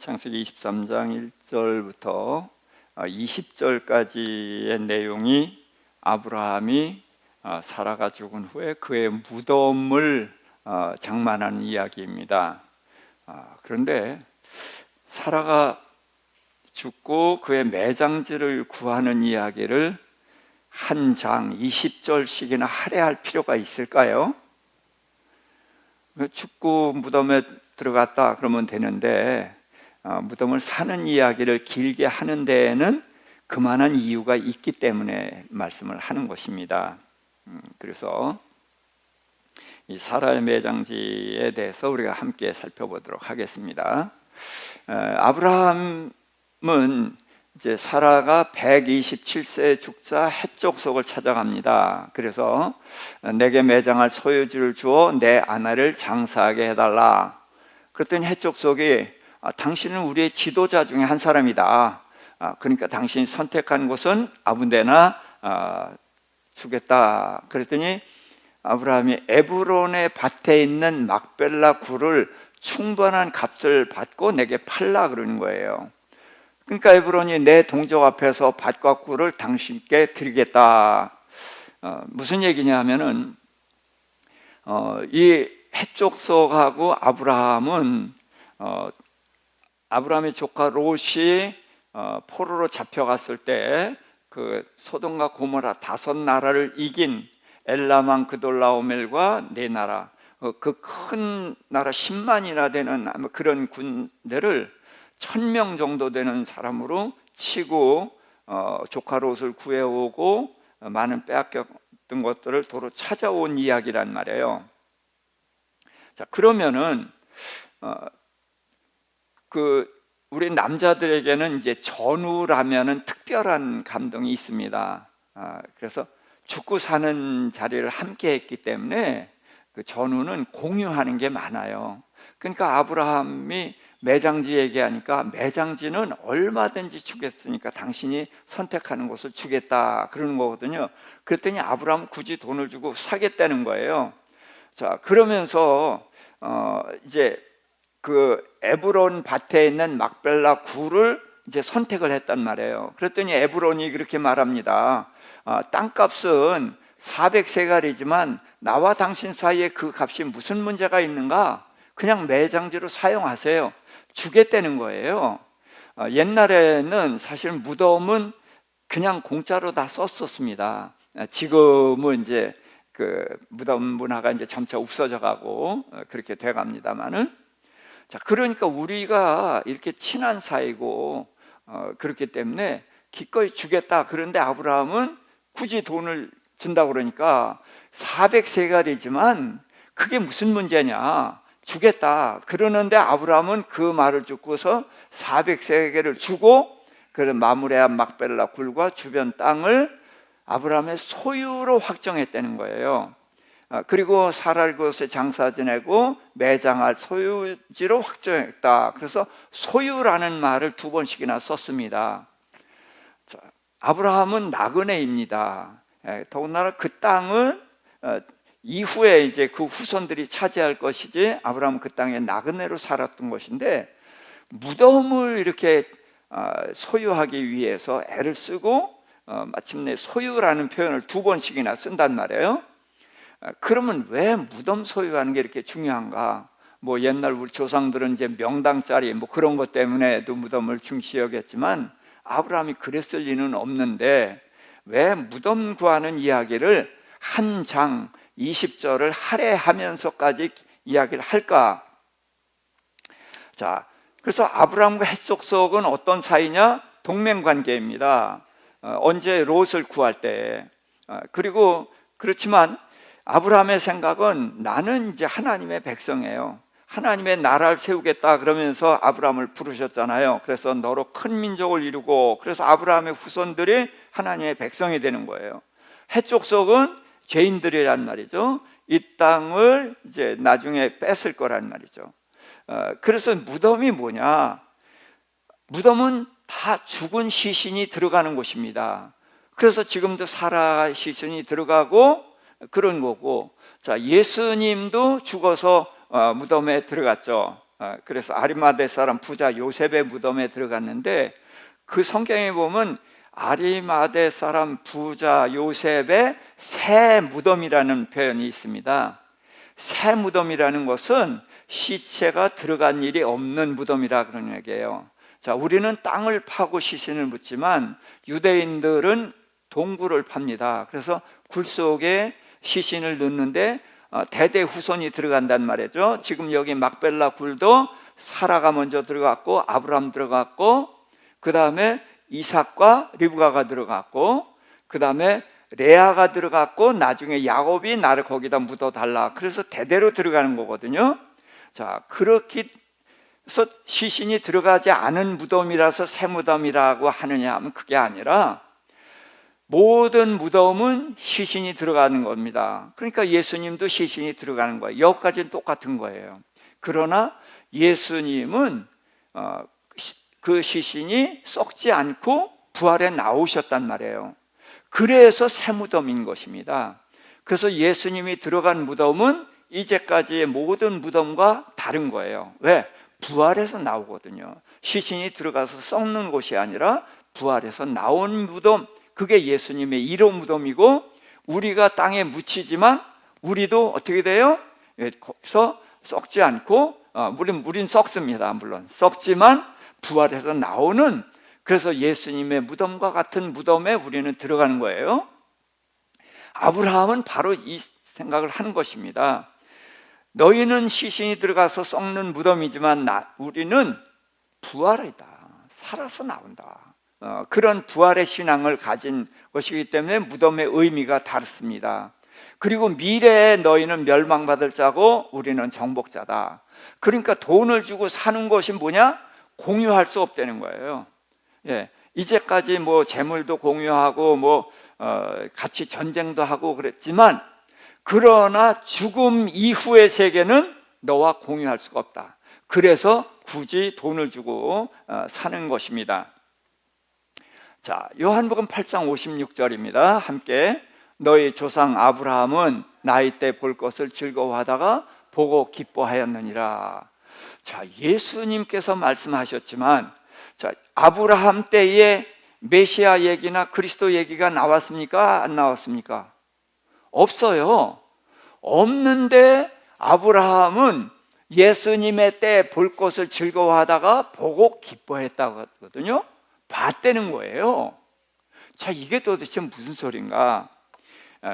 창세기 23장 1절부터 20절까지의 내용이 아브라함이 사라가 죽은 후에 그의 무덤을 장만하는 이야기입니다. 그런데 사라가 죽고 그의 매장지를 구하는 이야기를 한 장 20절씩이나 할애할 필요가 있을까요? 죽고 무덤에 들어갔다 그러면 되는데 무덤을 사는 이야기를 길게 하는 데에는 그만한 이유가 있기 때문에 말씀을 하는 것입니다. 그래서 이 사라의 매장지에 대해서 우리가 함께 살펴보도록 하겠습니다. 아브라함은 이제 사라가 127세에 죽자 헷족속을 찾아갑니다. 그래서 내게 매장할 소유지를 주어 내 아내를 장사하게 해달라. 그랬더니 헷족속이 당신은 우리의 지도자 중에 한 사람이다. 그러니까 당신이 선택한 곳은 아무 데나 주겠다. 그랬더니 아브라함이 에브론의 밭에 있는 막벨라 굴을 충분한 값을 받고 내게 팔라 그러는 거예요. 그러니까 에브론이 내 동족 앞에서 밭과 굴을 당신께 드리겠다. 무슨 얘기냐 하면은 이 헷족속하고 아브라함은 아브라함의 조카 롯이 포로로 잡혀갔을 때 그 소돔과 고모라 5나라를 이긴 엘라만 그돌라오멜과 4나라 그 큰 나라 10만이나 되는 그런 군대를 1000명 정도 되는 사람으로 치고 조카 롯을 구해오고 많은 빼앗겼던 것들을 도로 찾아온 이야기란 말이에요. 자, 그러면은 우리 남자들에게는 이제 전우라면은 특별한 감동이 있습니다. 그래서 죽고 사는 자리를 함께 했기 때문에 그 전우는 공유하는 게 많아요. 그러니까 아브라함이 매장지 얘기하니까 매장지는 얼마든지 주겠으니까 당신이 선택하는 곳을 주겠다 그러는 거거든요. 그랬더니 아브라함은 굳이 돈을 주고 사겠다는 거예요. 자, 그러면서 이제 그 에브론 밭에 있는 막벨라 굴을 이제 선택을 했단 말이에요. 그랬더니 에브론이 그렇게 말합니다. 땅값은 400세갈이지만 나와 당신 사이에 그 값이 무슨 문제가 있는가? 그냥 매장지로 사용하세요. 주겠다는 거예요. 옛날에는 사실 무덤은 그냥 공짜로 다 썼었습니다. 지금은 이제 그 무덤 문화가 이제 점차 없어져 가고 그렇게 돼 갑니다만은, 자, 그러니까 우리가 이렇게 친한 사이고 그렇기 때문에 기꺼이 주겠다. 그런데 아브라함은 굳이 돈을 준다고 그러니까 400세갈이지만 그게 무슨 문제냐? 주겠다. 그러는데 아브라함은 그 말을 듣고서 400세겔을 주고 그 마므레한 막벨라 굴과 주변 땅을 아브라함의 소유로 확정했다는 거예요. 그리고 사라를 그곳에 장사 지내고 매장할 소유지로 확정했다. 그래서 소유라는 말을 2번씩이나 썼습니다. 자, 아브라함은 나그네입니다. 더군다나 그 땅은 이후에 이제 그 후손들이 차지할 것이지 아브라함은 그 땅에 나그네로 살았던 것인데 무덤을 이렇게 소유하기 위해서 애를 쓰고 마침내 소유라는 표현을 2번씩이나 쓴단 말이에요. 그러면 왜 무덤 소유하는 게 이렇게 중요한가? 뭐 옛날 우리 조상들은 이제 명당짜리 뭐 그런 것 때문에도 무덤을 중시 여겼지만 아브라함이 그랬을 리는 없는데 왜 무덤 구하는 이야기를 한 장 20절을 할애하면서까지 이야기를 할까? 자, 그래서 아브라함과 헷족속은 어떤 사이냐? 동맹관계입니다. 언제 롯을 구할 때. 그리고 그렇지만 아브라함의 생각은 나는 이제 하나님의 백성이에요. 하나님의 나라를 세우겠다 그러면서 아브라함을 부르셨잖아요. 그래서 너로 큰 민족을 이루고, 그래서 아브라함의 후손들이 하나님의 백성이 되는 거예요. 헷족속은 죄인들이란 말이죠. 이 땅을 이제 나중에 뺏을 거란 말이죠. 그래서 무덤이 뭐냐? 무덤은 다 죽은 시신이 들어가는 곳입니다. 그래서 지금도 사라 시신이 들어가고 그런 거고, 자, 예수님도 죽어서 무덤에 들어갔죠. 그래서 아리마대 사람 부자 요셉의 무덤에 들어갔는데, 그 성경에 보면 아리마대 사람 부자 요셉의 새 무덤이라는 표현이 있습니다. 새 무덤이라는 것은 시체가 들어간 일이 없는 무덤이라 그런 얘기예요. 자, 우리는 땅을 파고 시신을 묻지만 유대인들은 동굴을 팝니다. 그래서 굴 속에 시신을 넣는데 대대 후손이 들어간단 말이죠. 지금 여기 막벨라 굴도 사라가 먼저 들어갔고, 아브라함 들어갔고, 그 다음에 이삭과 리브가가 들어갔고, 그 다음에 레아가 들어갔고, 나중에 야곱이 나를 거기다 묻어달라, 그래서 대대로 들어가는 거거든요. 자, 그렇게 해서 시신이 들어가지 않은 무덤이라서 새 무덤이라고 하느냐 하면 그게 아니라 모든 무덤은 시신이 들어가는 겁니다. 그러니까 예수님도 시신이 들어가는 거예요. 여기까지는 똑같은 거예요. 그러나 예수님은 그 시신이 썩지 않고 부활해 나오셨단 말이에요. 그래서 새 무덤인 것입니다. 그래서 예수님이 들어간 무덤은 이제까지의 모든 무덤과 다른 거예요. 왜? 부활해서 나오거든요. 시신이 들어가서 썩는 곳이 아니라 부활해서 나온 무덤, 그게 예수님의 1호 무덤이고, 우리가 땅에 묻히지만 우리도 어떻게 돼요? 거기서 썩지 않고, 우린 썩습니다. 물론 썩지만 부활해서 나오는, 그래서 예수님의 무덤과 같은 무덤에 우리는 들어가는 거예요. 아브라함은 바로 이 생각을 하는 것입니다. 너희는 시신이 들어가서 썩는 무덤이지만 우리는 부활이다, 살아서 나온다. 그런 부활의 신앙을 가진 것이기 때문에 무덤의 의미가 다릅니다. 그리고 미래에 너희는 멸망받을 자고 우리는 정복자다. 그러니까 돈을 주고 사는 것이 뭐냐? 공유할 수 없다는 거예요. 예, 이제까지 뭐 재물도 공유하고 뭐 같이 전쟁도 하고 그랬지만, 그러나 죽음 이후의 세계는 너와 공유할 수가 없다. 그래서 굳이 돈을 주고 사는 것입니다. 자, 요한복음 8장 56절입니다. 함께, 너희 조상 아브라함은 나이 때 볼 것을 즐거워하다가 보고 기뻐하였느니라. 자, 예수님께서 말씀하셨지만, 자, 아브라함 때에 메시아 얘기나 그리스도 얘기가 나왔습니까? 안 나왔습니까? 없어요. 없는데 아브라함은 예수님의 때 볼 것을 즐거워하다가 보고 기뻐했다고 하거든요. 봤다는 거예요. 자, 이게 도대체 무슨 소린가?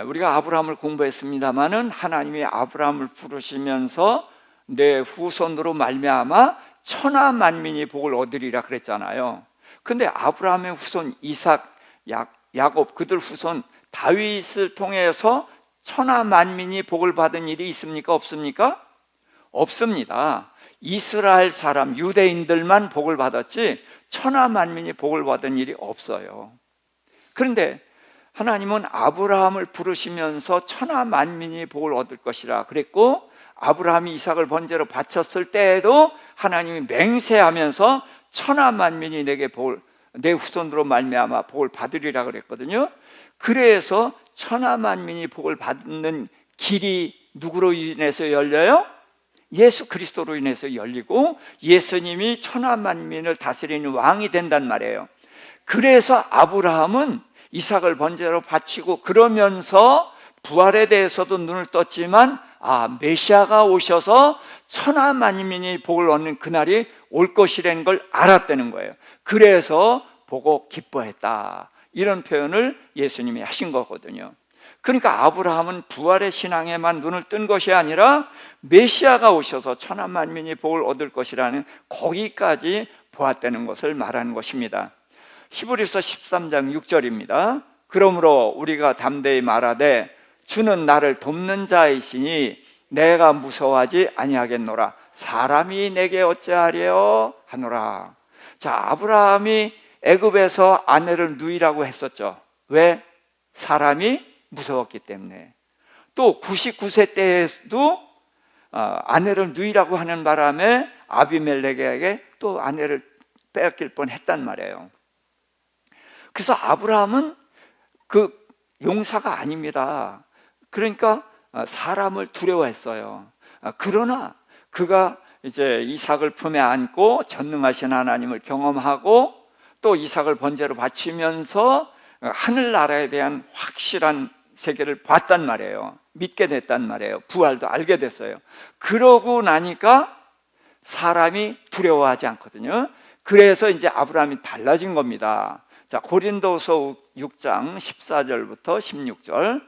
우리가 아브라함을 공부했습니다마는 하나님이 아브라함을 부르시면서 내 후손으로 말미암아 천하 만민이 복을 얻으리라 그랬잖아요. 근데 아브라함의 후손 이삭, 야곱, 그들 후손 다윗을 통해서 천하 만민이 복을 받은 일이 있습니까? 없습니까? 없습니다. 이스라엘 사람, 유대인들만 복을 받았지 천하 만민이 복을 받은 일이 없어요. 그런데 하나님은 아브라함을 부르시면서 천하 만민이 복을 얻을 것이라 그랬고, 아브라함이 이삭을 번제로 바쳤을 때에도 하나님이 맹세하면서 천하 만민이 내게 복을, 내 후손으로 말미암아 복을 받으리라 그랬거든요. 그래서 천하 만민이 복을 받는 길이 누구로 인해서 열려요? 예수 그리스도로 인해서 열리고, 예수님이 천하 만민을 다스리는 왕이 된단 말이에요. 그래서 아브라함은 이삭을 번제로 바치고 그러면서 부활에 대해서도 눈을 떴지만, 메시아가 오셔서 천하 만민이 복을 얻는 그날이 올 것이라는 걸 알았다는 거예요. 그래서 보고 기뻐했다, 이런 표현을 예수님이 하신 거거든요. 그러니까 아브라함은 부활의 신앙에만 눈을 뜬 것이 아니라 메시아가 오셔서 천하 만민이 복을 얻을 것이라는 거기까지 보았다는 것을 말하는 것입니다. 히브리서 13장 6절입니다. 그러므로 우리가 담대히 말하되 주는 나를 돕는 자이시니 내가 무서워하지 아니하겠노라. 사람이 내게 어찌하려 하노라. 자, 아브라함이 애굽에서 아내를 누이라고 했었죠. 왜? 사람이 무서웠기 때문에. 또 99세 때에도 아내를 누이라고 하는 바람에 아비멜렉에게 또 아내를 빼앗길 뻔했단 말이에요. 그래서 아브라함은 그 용사가 아닙니다. 그러니까 사람을 두려워했어요. 그러나 그가 이제 이삭을 품에 안고 전능하신 하나님을 경험하고 또 이삭을 번제로 바치면서 하늘나라에 대한 확실한 세계를 봤단 말이에요. 믿게 됐단 말이에요. 부활도 알게 됐어요. 그러고 나니까 사람이 두려워하지 않거든요. 그래서 이제 아브라함이 달라진 겁니다. 자, 고린도서 6장 14절부터 16절.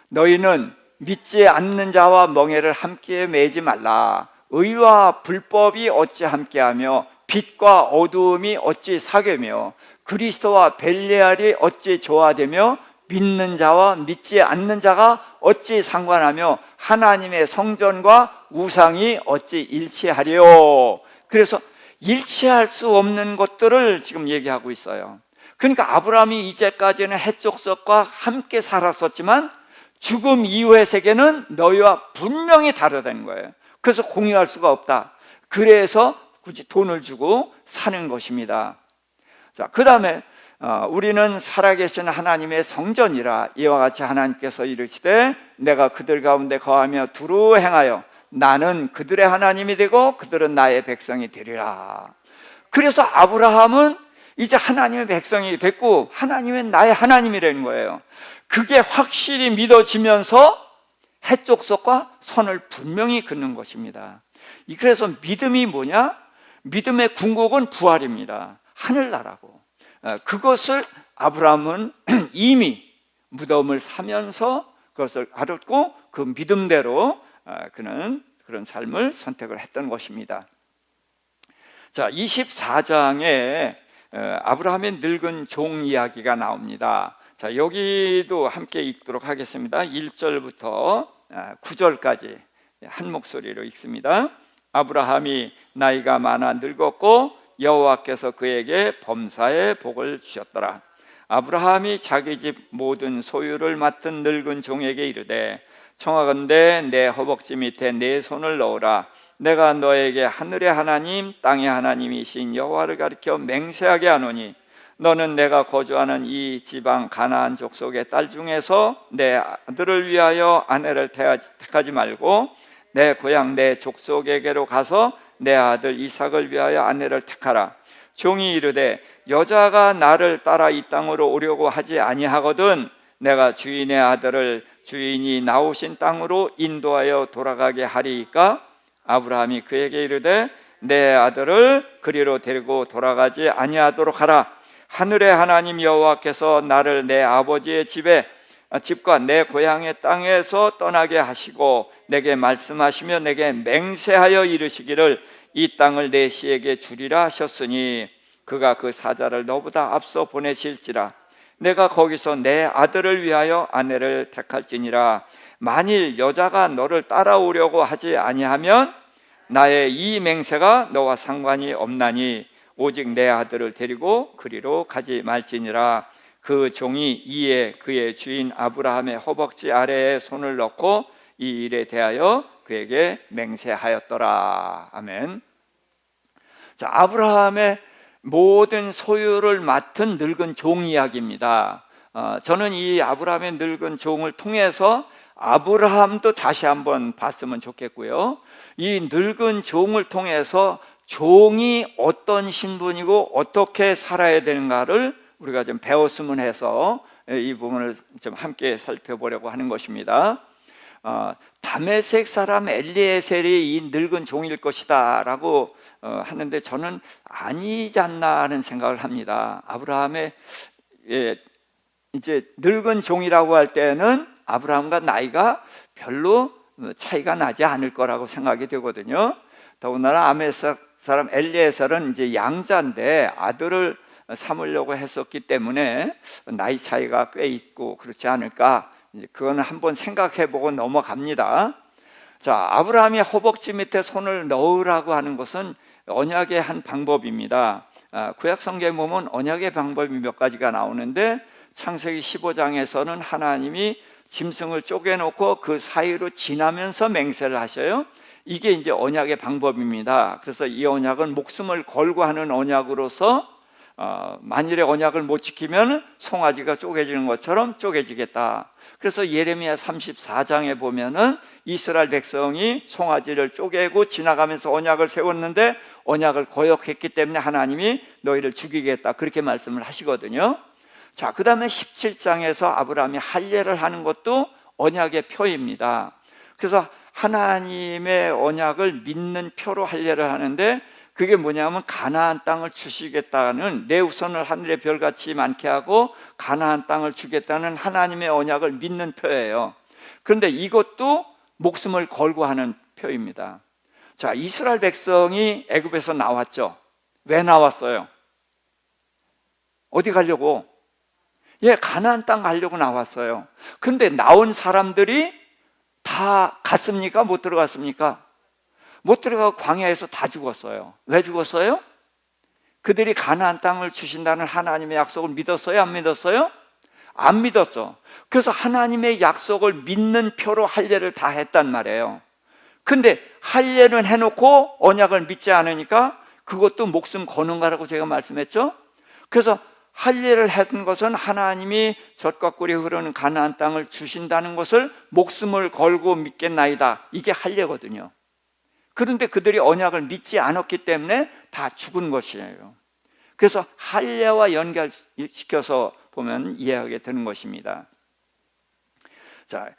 너희는 믿지 않는 자와 멍에를 함께 매지 말라. 의와 불법이 어찌 함께하며 빛과 어두움이 어찌 사귀며 그리스도와 벨리알이 어찌 조화되며 믿는 자와 믿지 않는 자가 어찌 상관하며 하나님의 성전과 우상이 어찌 일치하리요. 그래서 일치할 수 없는 것들을 지금 얘기하고 있어요. 그러니까 아브라함이 이제까지는 해족속과 함께 살았었지만 죽음 이후의 세계는 너희와 분명히 다르다는 거예요. 그래서 공유할 수가 없다. 그래서 굳이 돈을 주고 사는 것입니다. 자, 그 다음에 우리는 살아계신 하나님의 성전이라. 이와 같이 하나님께서 이르시되 내가 그들 가운데 거하며 두루 행하여 나는 그들의 하나님이 되고 그들은 나의 백성이 되리라. 그래서 아브라함은 이제 하나님의 백성이 됐고 하나님은 나의 하나님이라는 거예요. 그게 확실히 믿어지면서 해족속과 선을 분명히 긋는 것입니다. 그래서 믿음이 뭐냐? 믿음의 궁극은 부활입니다. 하늘나라고. 그것을 아브라함은 이미 무덤을 사면서 그것을 알았고 그 믿음대로 그는 그런 삶을 선택을 했던 것입니다. 자, 24장에 아브라함의 늙은 종 이야기가 나옵니다. 자, 여기도 함께 읽도록 하겠습니다. 1절부터 9절까지 한 목소리로 읽습니다. 아브라함이 나이가 많아 늙었고 여호와께서 그에게 범사의 복을 주셨더라. 아브라함이 자기 집 모든 소유를 맡은 늙은 종에게 이르되 청하건대 내 허벅지 밑에 내 손을 넣으라. 내가 너에게 하늘의 하나님 땅의 하나님이신 여호와를 가리켜 맹세하게 하노니 너는 내가 거주하는 이 지방 가나안 족속의 딸 중에서 내 아들을 위하여 아내를 택하지 말고 내 고향 내 족속에게로 가서 내 아들 이삭을 위하여 아내를 택하라. 종이 이르되 여자가 나를 따라 이 땅으로 오려고 하지 아니하거든 내가 주인의 아들을 주인이 나오신 땅으로 인도하여 돌아가게 하리이까. 아브라함이 그에게 이르되 내 아들을 그리로 데리고 돌아가지 아니하도록 하라. 하늘의 하나님 여호와께서 나를 내 아버지의 집과 내 고향의 땅에서 떠나게 하시고 내게 말씀하시며 내게 맹세하여 이르시기를 이 땅을 내 씨에게 주리라 하셨으니 그가 그 사자를 너보다 앞서 보내실지라. 내가 거기서 내 아들을 위하여 아내를 택할지니라. 만일 여자가 너를 따라오려고 하지 아니하면 나의 이 맹세가 너와 상관이 없나니 오직 내 아들을 데리고 그리로 가지 말지니라. 그 종이 이에 그의 주인 아브라함의 허벅지 아래에 손을 넣고 이 일에 대하여 그에게 맹세하였더라. 아멘. 자, 아브라함의 모든 소유를 맡은 늙은 종 이야기입니다. 저는 이 아브라함의 늙은 종을 통해서 아브라함도 다시 한번 봤으면 좋겠고요. 이 늙은 종을 통해서 종이 어떤 신분이고 어떻게 살아야 되는가를 우리가 좀 배웠으면 해서 이 부분을 좀 함께 살펴보려고 하는 것입니다. 다메섹 사람 엘리에셀이 이 늙은 종일 것이다 라고 하는데 저는 아니지 않나 하는 생각을 합니다. 아브라함의 이제 늙은 종이라고 할 때는 아브라함과 나이가 별로 차이가 나지 않을 거라고 생각이 되거든요. 더군다나 아메섹 사람 엘리에셀은 이제 양자인데 아들을 삼으려고 했었기 때문에 나이 차이가 꽤 있고 그렇지 않을까, 그거는 한번 생각해보고 넘어갑니다. 자, 아브라함이 허벅지 밑에 손을 넣으라고 하는 것은 언약의 한 방법입니다. 구약 성경에 보면 언약의 방법이 몇 가지가 나오는데 창세기 15장에서는 하나님이 짐승을 쪼개놓고 그 사이로 지나면서 맹세를 하셔요. 이게 이제 언약의 방법입니다. 그래서 이 언약은 목숨을 걸고 하는 언약으로서 만일에 언약을 못 지키면 송아지가 쪼개지는 것처럼 쪼개지겠다. 그래서 예레미야 34장에 보면은 이스라엘 백성이 송아지를 쪼개고 지나가면서 언약을 세웠는데 언약을 거역했기 때문에 하나님이 너희를 죽이겠다, 그렇게 말씀을 하시거든요. 자, 그 다음에 17장에서 아브라함이 할례를 하는 것도 언약의 표입니다. 그래서 하나님의 언약을 믿는 표로 할례를 하는데, 그게 뭐냐면 가나안 땅을 주시겠다는, 내 후손을 하늘의 별같이 많게 하고 가나안 땅을 주겠다는 하나님의 언약을 믿는 표예요. 그런데 이것도 목숨을 걸고 하는 표입니다. 자, 이스라엘 백성이 애굽에서 나왔죠. 왜 나왔어요? 어디 가려고? 가나안 땅 가려고 나왔어요. 근데 나온 사람들이 다 갔습니까? 못 들어갔습니까? 못 들어가고 광야에서 다 죽었어요. 왜 죽었어요? 그들이 가나안 땅을 주신다는 하나님의 약속을 믿었어요? 안 믿었어요? 안 믿었죠. 그래서 하나님의 약속을 믿는 표로 할례를 다 했단 말이에요. 근데 할례는 해놓고 언약을 믿지 않으니까 그것도 목숨 거는 거라고 제가 말씀했죠. 그래서 할례를 했던 것은 하나님이 젖과 꿀이 흐르는 가나안 땅을 주신다는 것을 목숨을 걸고 믿겠나이다, 이게 할례거든요. 그런데 그들이 언약을 믿지 않았기 때문에 다 죽은 것이에요. 그래서 할례와 연결시켜서 보면 이해하게 되는 것입니다. 자,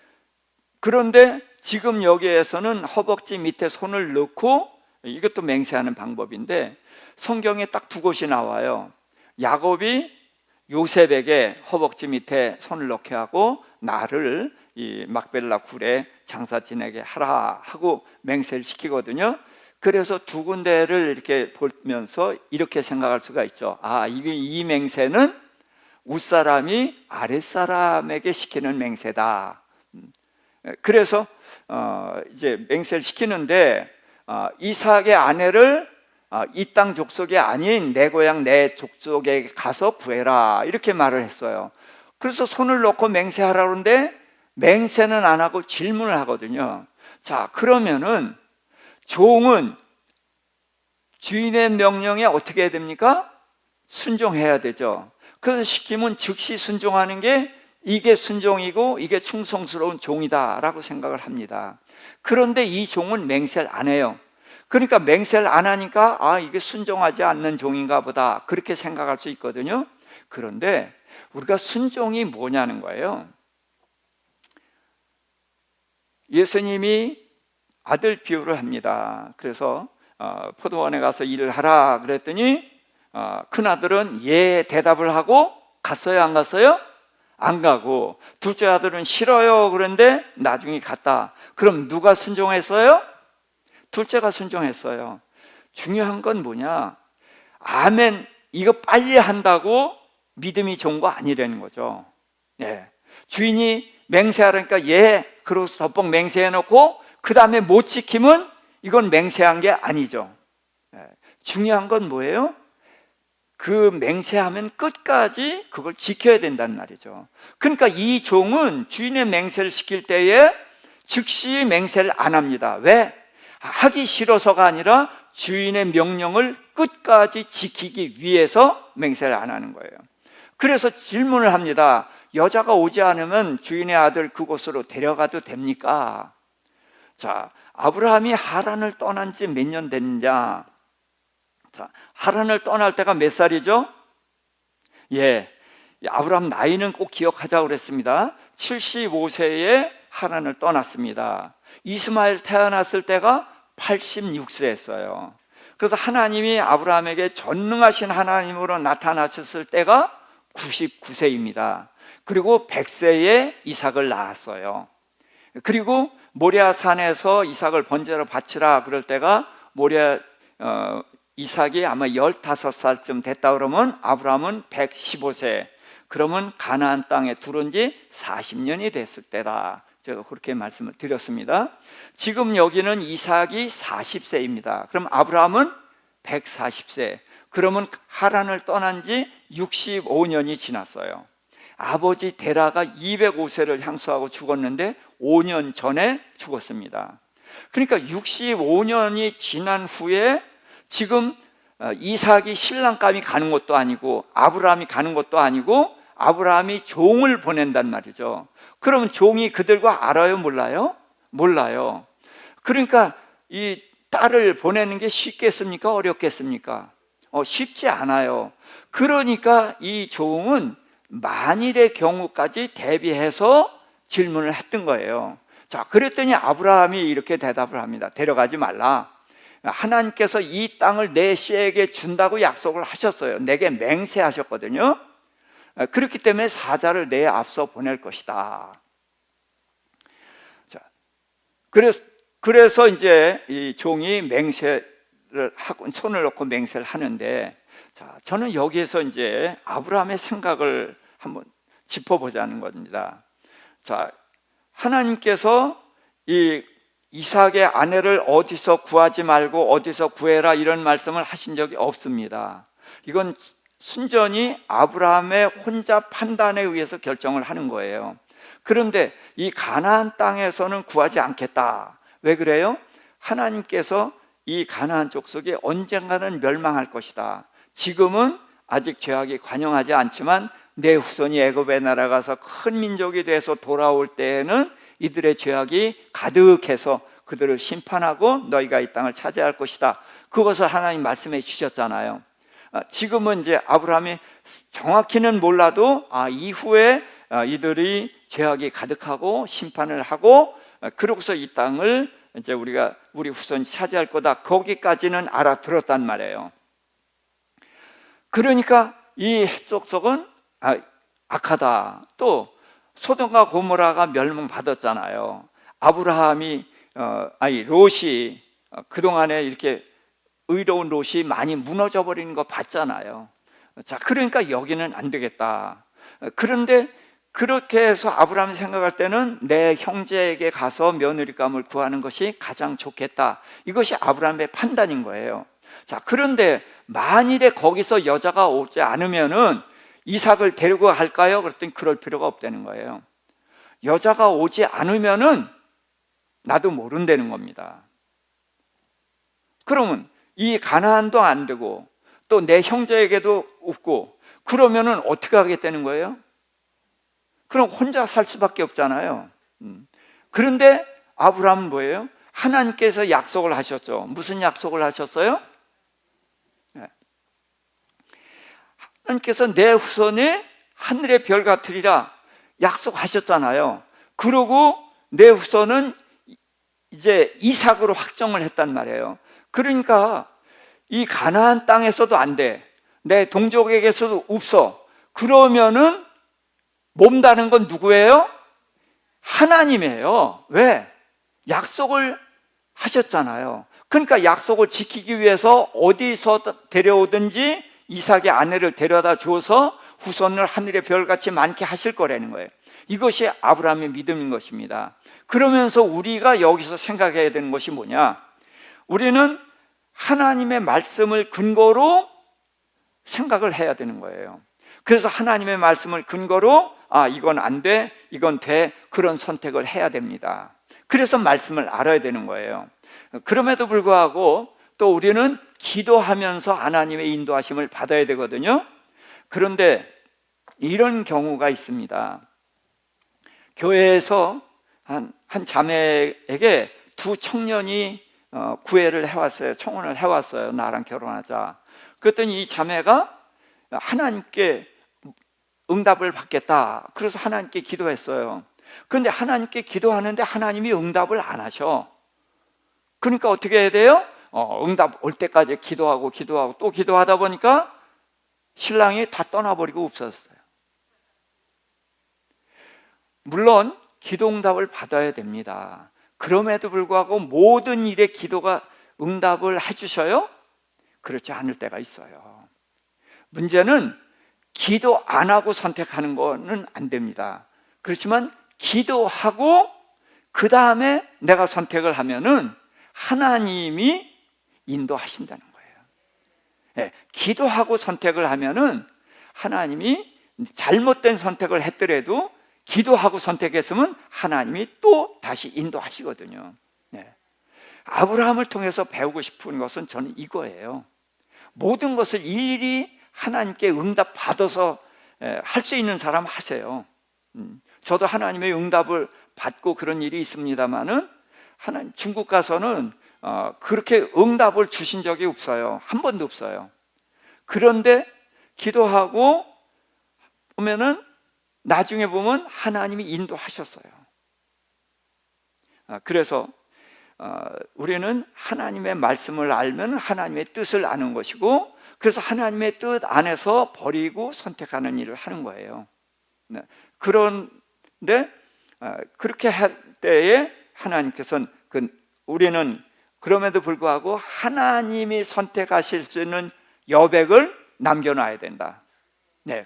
그런데 지금 여기에서는 허벅지 밑에 손을 넣고, 이것도 맹세하는 방법인데 성경에 딱 두 곳이 나와요. 야곱이 요셉에게 허벅지 밑에 손을 넣게 하고 나를 이 막벨라 굴에 장사 지내게 하라 하고 맹세를 시키거든요. 그래서 두 군데를 이렇게 보면서 이렇게 생각할 수가 있죠. 이 맹세는 윗사람이 아랫사람에게 시키는 맹세다. 그래서 이제 맹세를 시키는데 이삭의 아내를 이 땅 족속이 아닌 내 고향 내 족속에 가서 구해라, 이렇게 말을 했어요. 그래서 손을 놓고 맹세하라 그러는데 맹세는 안 하고 질문을 하거든요. 자, 그러면은 종은 주인의 명령에 어떻게 해야 됩니까? 순종해야 되죠. 그래서 시키면 즉시 순종하는 게 이게 순종이고 이게 충성스러운 종이다라고 생각을 합니다. 그런데 이 종은 맹세를 안 해요. 그러니까 맹세를 안 하니까 이게 순종하지 않는 종인가 보다, 그렇게 생각할 수 있거든요. 그런데 우리가 순종이 뭐냐는 거예요. 예수님이 아들 비유를 합니다. 그래서 포도원에 가서 일을 하라 그랬더니 큰아들은 예 대답을 하고 갔어요, 안 갔어요? 안 가고, 둘째 아들은 싫어요 그런데 나중에 갔다. 그럼 누가 순종했어요? 둘째가 순종했어요. 중요한 건 뭐냐? 아멘, 이거 빨리 한다고 믿음이 좋은 거 아니라는 거죠. 주인이 맹세하라니까 그러고서 덮벅 맹세해놓고 그 다음에 못 지키면 이건 맹세한 게 아니죠. 중요한 건 뭐예요? 그 맹세하면 끝까지 그걸 지켜야 된다는 말이죠. 그러니까 이 종은 주인의 맹세를 시킬 때에 즉시 맹세를 안 합니다. 왜? 하기 싫어서가 아니라 주인의 명령을 끝까지 지키기 위해서 맹세를 안 하는 거예요. 그래서 질문을 합니다. 여자가 오지 않으면 주인의 아들 그곳으로 데려가도 됩니까? 자, 아브라함이 하란을 떠난 지 몇 년 됐냐? 자, 하란을 떠날 때가 몇 살이죠? 아브라함 나이는 꼭 기억하자고 그랬습니다. 75세에 하란을 떠났습니다. 이스마엘 태어났을 때가 86세였어요. 그래서 하나님이 아브라함에게 전능하신 하나님으로 나타나셨을 때가 99세입니다. 그리고 100세에 이삭을 낳았어요. 그리고 모리아 산에서 이삭을 번제로 바치라 그럴 때가 이삭이 아마 15살쯤 됐다 그러면 아브라함은 115세, 그러면 가나안 땅에 들어온 지 40년이 됐을 때다. 제가 그렇게 말씀을 드렸습니다. 지금 여기는 이삭이 40세입니다. 그럼 아브라함은 140세. 그러면 하란을 떠난 지 65년이 지났어요. 아버지 데라가 205세를 향수하고 죽었는데 5년 전에 죽었습니다. 그러니까 65년이 지난 후에 지금 이삭이 신랑감이 가는 것도 아니고 아브라함이 가는 것도 아니고 아브라함이 종을 보낸단 말이죠. 그러면 종이 그들과 알아요, 몰라요? 몰라요. 그러니까 이 딸을 보내는 게 쉽겠습니까? 어렵겠습니까? 쉽지 않아요. 그러니까 이 종은 만일의 경우까지 대비해서 질문을 했던 거예요. 자, 그랬더니 아브라함이 이렇게 대답을 합니다. 데려가지 말라. 하나님께서 이 땅을 내 씨에게 준다고 약속을 하셨어요. 내게 맹세하셨거든요. 그렇기 때문에 사자를 내 앞서 보낼 것이다. 자, 그래서 이제 이 종이 맹세를 하고 손을 놓고 맹세를 하는데, 자, 저는 여기에서 이제 아브라함의 생각을 한번 짚어보자는 겁니다. 자, 하나님께서 이 이삭의 아내를 어디서 구하지 말고 어디서 구해라 이런 말씀을 하신 적이 없습니다. 이건 순전히 아브라함의 혼자 판단에 의해서 결정을 하는 거예요. 그런데 이 가나안 땅에서는 구하지 않겠다. 왜 그래요? 하나님께서 이 가나안 족속이 언젠가는 멸망할 것이다. 지금은 아직 죄악이 관영하지 않지만 내 후손이 애굽에 날아가서 큰 민족이 돼서 돌아올 때에는 이들의 죄악이 가득해서 그들을 심판하고 너희가 이 땅을 차지할 것이다. 그것을 하나님 말씀해 주셨잖아요. 지금은 이제 아브라함이 정확히는 몰라도 이후에 이들이 죄악이 가득하고 심판을 하고 그러고서 이 땅을 이제 우리 후손이 차지할 거다. 거기까지는 알아들었단 말이에요. 그러니까 이 헷족속은 악하다. 또 소돔과 고모라가 멸망받았잖아요. 롯이 그동안에 이렇게 의로운 롯이 많이 무너져 버리는 거 봤잖아요. 자, 그러니까 여기는 안 되겠다. 그런데 그렇게 해서 아브라함이 생각할 때는 내 형제에게 가서 며느리감을 구하는 것이 가장 좋겠다. 이것이 아브라함의 판단인 거예요. 자, 그런데 만일에 거기서 여자가 오지 않으면은 이삭을 데리고 갈까요? 그랬더니 그럴 필요가 없다는 거예요. 여자가 오지 않으면은 나도 모른다는 겁니다. 그러면 이 가나안도 안 되고 또 내 형제에게도 없고 그러면은 어떻게 하겠다는 거예요? 그럼 혼자 살 수밖에 없잖아요. 그런데 아브라함은 뭐예요? 하나님께서 약속을 하셨죠. 무슨 약속을 하셨어요? 하나님께서 내 후손이 하늘의 별 같으리라 약속하셨잖아요. 그러고 내 후손은 이제 이삭으로 확정을 했단 말이에요. 그러니까 이 가나안 땅에서도 안 돼. 내 동족에게서도 없어. 그러면은 몸다는 건 누구예요? 하나님이에요. 왜? 약속을 하셨잖아요. 그러니까 약속을 지키기 위해서 어디서 데려오든지 이삭의 아내를 데려다 줘서 후손을 하늘의 별같이 많게 하실 거라는 거예요. 이것이 아브라함의 믿음인 것입니다. 그러면서 우리가 여기서 생각해야 되는 것이 뭐냐? 우리는 하나님의 말씀을 근거로 생각을 해야 되는 거예요. 그래서 하나님의 말씀을 근거로 이건 안 돼, 이건 돼, 그런 선택을 해야 됩니다. 그래서 말씀을 알아야 되는 거예요. 그럼에도 불구하고 또 우리는 기도하면서 하나님의 인도하심을 받아야 되거든요. 그런데 이런 경우가 있습니다. 교회에서 한 자매에게 두 청년이 구애를 해왔어요. 청혼을 해왔어요. 나랑 결혼하자. 그랬더니 이 자매가 하나님께 응답을 받겠다. 그래서 하나님께 기도했어요. 그런데 하나님께 기도하는데 하나님이 응답을 안 하셔. 그러니까 어떻게 해야 돼요? 응답 올 때까지 기도하고 또 기도하다 보니까 신랑이 다 떠나버리고 없었어요. 물론 기도 응답을 받아야 됩니다. 그럼에도 불구하고 모든 일에 기도가 응답을 해주셔요? 그렇지 않을 때가 있어요. 문제는 기도 안 하고 선택하는 거는 안 됩니다. 그렇지만 기도하고 그 다음에 내가 선택을 하면은 하나님이 인도하신다는 거예요. 네, 기도하고 선택을 하면은 하나님이 잘못된 선택을 했더라도 기도하고 선택했으면 하나님이 또 다시 인도하시거든요. 네. 아브라함을 통해서 배우고 싶은 것은 저는 이거예요. 모든 것을 일일이 하나님께 응답 받아서 할 수 있는 사람 하세요. 저도 하나님의 응답을 받고 그런 일이 있습니다만은 하나님 중국 가서는 그렇게 응답을 주신 적이 없어요. 한 번도 없어요. 그런데 기도하고 보면은 나중에 보면 하나님이 인도하셨어요. 그래서 우리는 하나님의 말씀을 알면 하나님의 뜻을 아는 것이고, 그래서 하나님의 뜻 안에서 버리고 선택하는 일을 하는 거예요. 그런데 그렇게 할 때에 하나님께서는 우리는 그럼에도 불구하고 하나님이 선택하실 수 있는 여백을 남겨놔야 된다.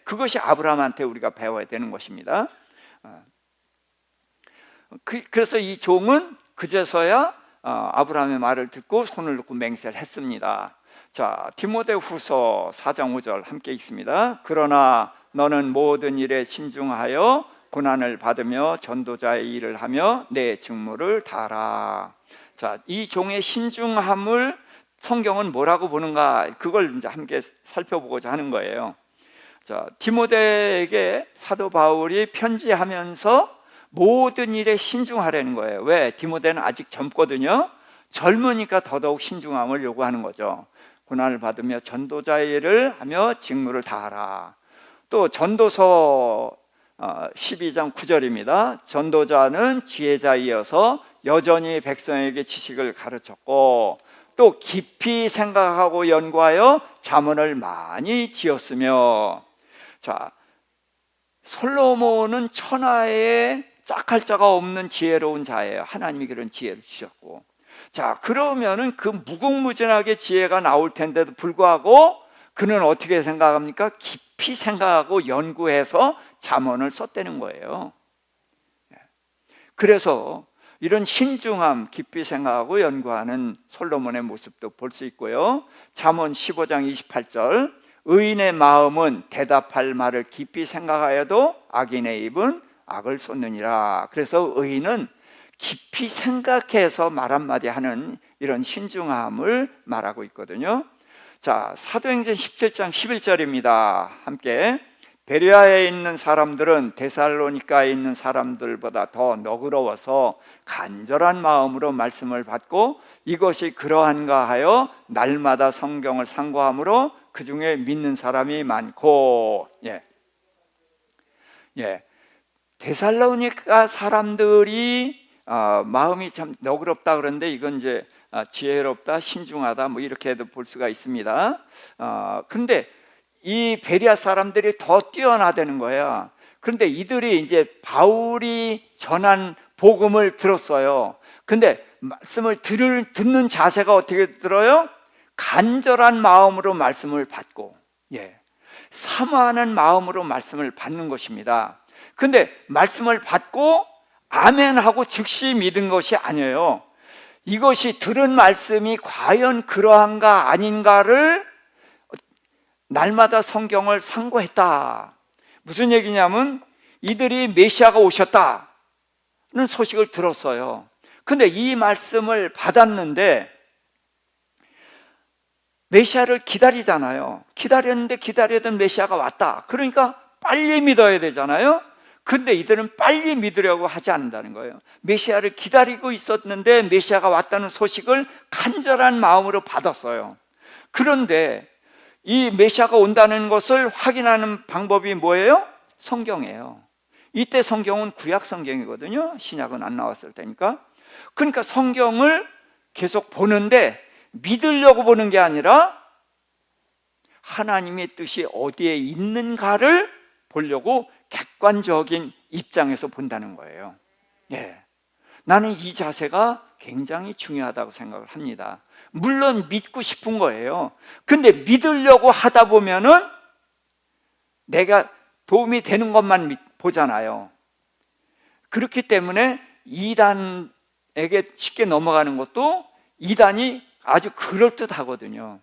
그것이 아브라함한테 우리가 배워야 되는 것입니다. 그래서 이 종은 그제서야 아브라함의 말을 듣고 손을 놓고 맹세를 했습니다. 자, 디모데후서 4장 5절 함께 읽습니다. 그러나 너는 모든 일에 신중하여 고난을 받으며 전도자의 일을 하며 내 직무를 다하라. 자, 이 종의 신중함을 성경은 뭐라고 보는가, 그걸 이제 함께 살펴보고자 하는 거예요. 자, 디모데에게 사도 바울이 편지하면서 모든 일에 신중하라는 거예요. 왜? 디모데는 아직 젊거든요. 젊으니까 더더욱 신중함을 요구하는 거죠. 고난을 받으며 전도자의 일을 하며 직무를 다하라. 또 전도서 12장 9절입니다. 전도자는 지혜자이어서 여전히 백성에게 지식을 가르쳤고 또 깊이 생각하고 연구하여 잠언을 많이 지었으며. 자, 솔로몬은 천하에 짝할 자가 없는 지혜로운 자예요. 하나님이 그런 지혜를 주셨고. 자, 그러면은 그 무궁무진하게 지혜가 나올 텐데도 불구하고 그는 어떻게 생각합니까? 깊이 생각하고 연구해서 잠언을 썼다는 거예요. 그래서 이런 신중함, 깊이 생각하고 연구하는 솔로몬의 모습도 볼 수 있고요. 잠언 15장 28절, 의인의 마음은 대답할 말을 깊이 생각하여도 악인의 입은 악을 쏟느니라. 그래서 의인은 깊이 생각해서 말 한마디 하는 이런 신중함을 말하고 있거든요. 자, 사도행전 17장 11절입니다. 함께. 베레아에 있는 사람들은 데살로니가에 있는 사람들보다 더 너그러워서 간절한 마음으로 말씀을 받고 이것이 그러한가 하여 날마다 성경을 상고함으로 그 중에 믿는 사람이 많고. 데살로니가 사람들이 마음이 참 너그럽다 그러는데 이건 이제 지혜롭다, 신중하다 뭐 이렇게도 볼 수가 있습니다. 근데 이 베레아 사람들이 더 뛰어나다는 거야. 그런데 이들이 이제 바울이 전한 복음을 들었어요. 근데 말씀을 듣는 자세가 어떻게 들어요? 간절한 마음으로 말씀을 받고, 사모하는 마음으로 말씀을 받는 것입니다. 근데 말씀을 받고 아멘하고 즉시 믿은 것이 아니에요. 이것이 들은 말씀이 과연 그러한가 아닌가를 날마다 성경을 상고했다. 무슨 얘기냐면 이들이 메시아가 오셨다는 소식을 들었어요. 근데 이 말씀을 받았는데 메시아를 기다리잖아요. 기다렸는데 기다리던 메시아가 왔다. 그러니까 빨리 믿어야 되잖아요. 근데 이들은 빨리 믿으려고 하지 않는다는 거예요. 메시아를 기다리고 있었는데 메시아가 왔다는 소식을 간절한 마음으로 받았어요. 그런데 이 메시아가 온다는 것을 확인하는 방법이 뭐예요? 성경이에요. 이때 성경은 구약 성경이거든요. 신약은 안 나왔을 테니까. 그러니까 성경을 계속 보는데 믿으려고 보는 게 아니라 하나님의 뜻이 어디에 있는가를 보려고 객관적인 입장에서 본다는 거예요. 나는 이 자세가 굉장히 중요하다고 생각을 합니다. 물론 믿고 싶은 거예요. 근데 믿으려고 하다 보면은 내가 도움이 되는 것만 보잖아요. 그렇기 때문에 이단에게 쉽게 넘어가는 것도 이단이 아주 그럴듯하거든요.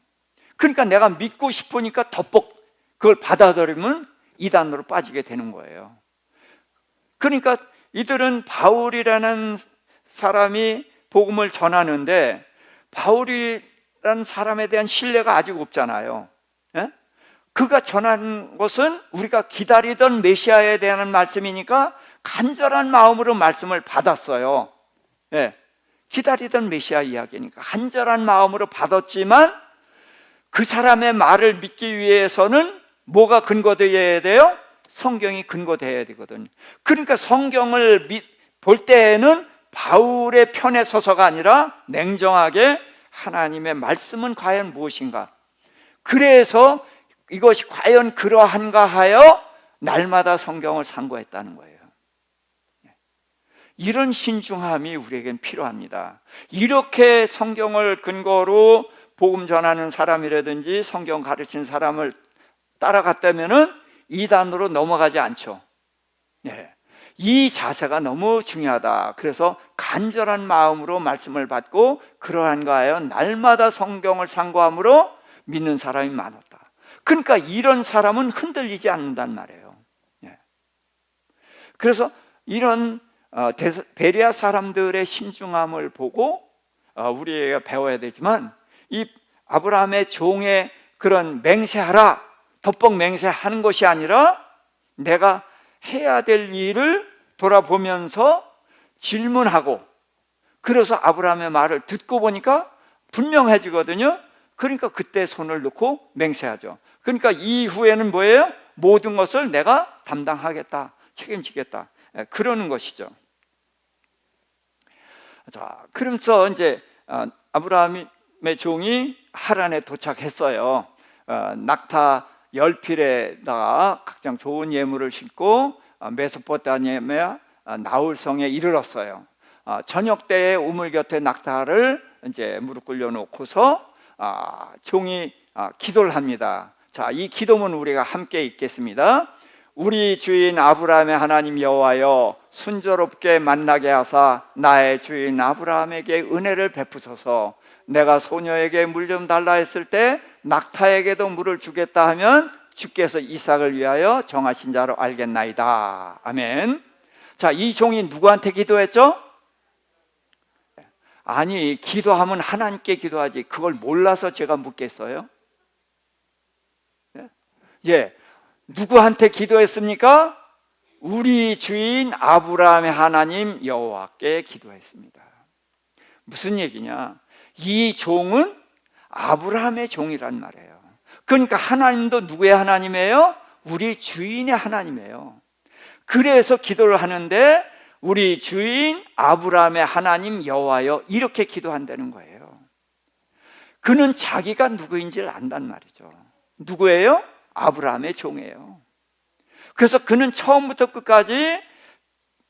그러니까 내가 믿고 싶으니까 덮벅 그걸 받아들이면 이단으로 빠지게 되는 거예요. 그러니까 이들은 바울이라는 사람이 복음을 전하는데 바울이라는 사람에 대한 신뢰가 아직 없잖아요. 그가 전한 것은 우리가 기다리던 메시아에 대한 말씀이니까 간절한 마음으로 말씀을 받았어요. 예, 기다리던 메시아 이야기니까 간절한 마음으로 받았지만 그 사람의 말을 믿기 위해서는 뭐가 근거되어야 돼요? 성경이 근거되어야 되거든요. 그러니까 성경을 볼 때에는 바울의 편에 서서가 아니라 냉정하게 하나님의 말씀은 과연 무엇인가, 그래서 이것이 과연 그러한가 하여 날마다 성경을 상고했다는 거예요. 이런 신중함이 우리에겐 필요합니다. 이렇게 성경을 근거로 복음 전하는 사람이라든지 성경 가르치는 사람을 따라갔다면은 이단으로 넘어가지 않죠. 예. 이 자세가 너무 중요하다. 그래서 간절한 마음으로 말씀을 받고 그러한가 하여 날마다 성경을 상고함으로 믿는 사람이 많았다. 그러니까 이런 사람은 흔들리지 않는단 말이에요. 예. 그래서 이런 베레아 사람들의 신중함을 보고 우리가 배워야 되지만, 이 아브라함의 종의 그런 맹세하라, 덮벅 맹세하는 것이 아니라 내가 해야 될 일을 돌아보면서 질문하고, 그래서 아브라함의 말을 듣고 보니까 분명해지거든요. 그러니까 그때 손을 놓고 맹세하죠. 그러니까 이후에는 뭐예요? 모든 것을 내가 담당하겠다, 책임지겠다, 그러는 것이죠. 자, 그러면서 이제 아브라함의 종이 하란에 도착했어요. 낙타 10필에다가 각장 좋은 예물을 싣고 메소포타미아 나홀성에 이르렀어요. 저녁 때에 우물 곁에 낙타를 이제 무릎 꿇려 놓고서 종이 기도를 합니다. 자, 이 기도문 우리가 함께 읽겠습니다. 우리 주인 아브라함의 하나님 여호와여, 순조롭게 만나게 하사 나의 주인 아브라함에게 은혜를 베푸소서. 내가 소녀에게 물 좀 달라 했을 때 낙타에게도 물을 주겠다 하면 주께서 이삭을 위하여 정하신 자로 알겠나이다. 아멘. 자, 이 종이 누구한테 기도했죠? 아니, 기도하면 하나님께 기도하지 그걸 몰라서 제가 묻겠어요? 예, 누구한테 기도했습니까? 우리 주인 아브라함의 하나님 여호와께 기도했습니다. 무슨 얘기냐? 이 종은 아브라함의 종이란 말이에요. 그러니까 하나님도 누구의 하나님이에요? 우리 주인의 하나님이에요. 그래서 기도를 하는데 우리 주인 아브라함의 하나님 여호와여, 이렇게 기도한다는 거예요. 그는 자기가 누구인지를 안단 말이죠. 누구예요? 아브라함의 종이에요. 그래서 그는 처음부터 끝까지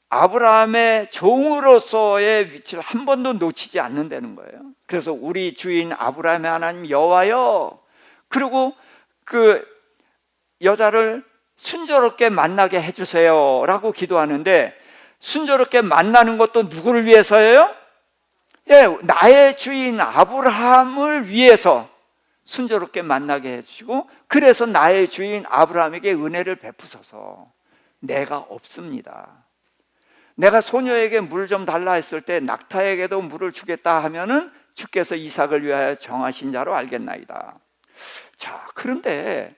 아브라함의 종으로서의 위치를 한 번도 놓치지 않는다는 거예요. 그래서 우리 주인 아브라함의 하나님 여호와여, 그리고 그 여자를 순조롭게 만나게 해주세요 라고 기도하는데, 순조롭게 만나는 것도 누구를 위해서예요? 예, 나의 주인 아브라함을 위해서 순조롭게 만나게 해주시고, 그래서 나의 주인 아브라함에게 은혜를 베푸소서. 내가 없습니다. 내가 소녀에게 물 좀 달라 했을 때 낙타에게도 물을 주겠다 하면은 주께서 이삭을 위하여 정하신 자로 알겠나이다. 자, 그런데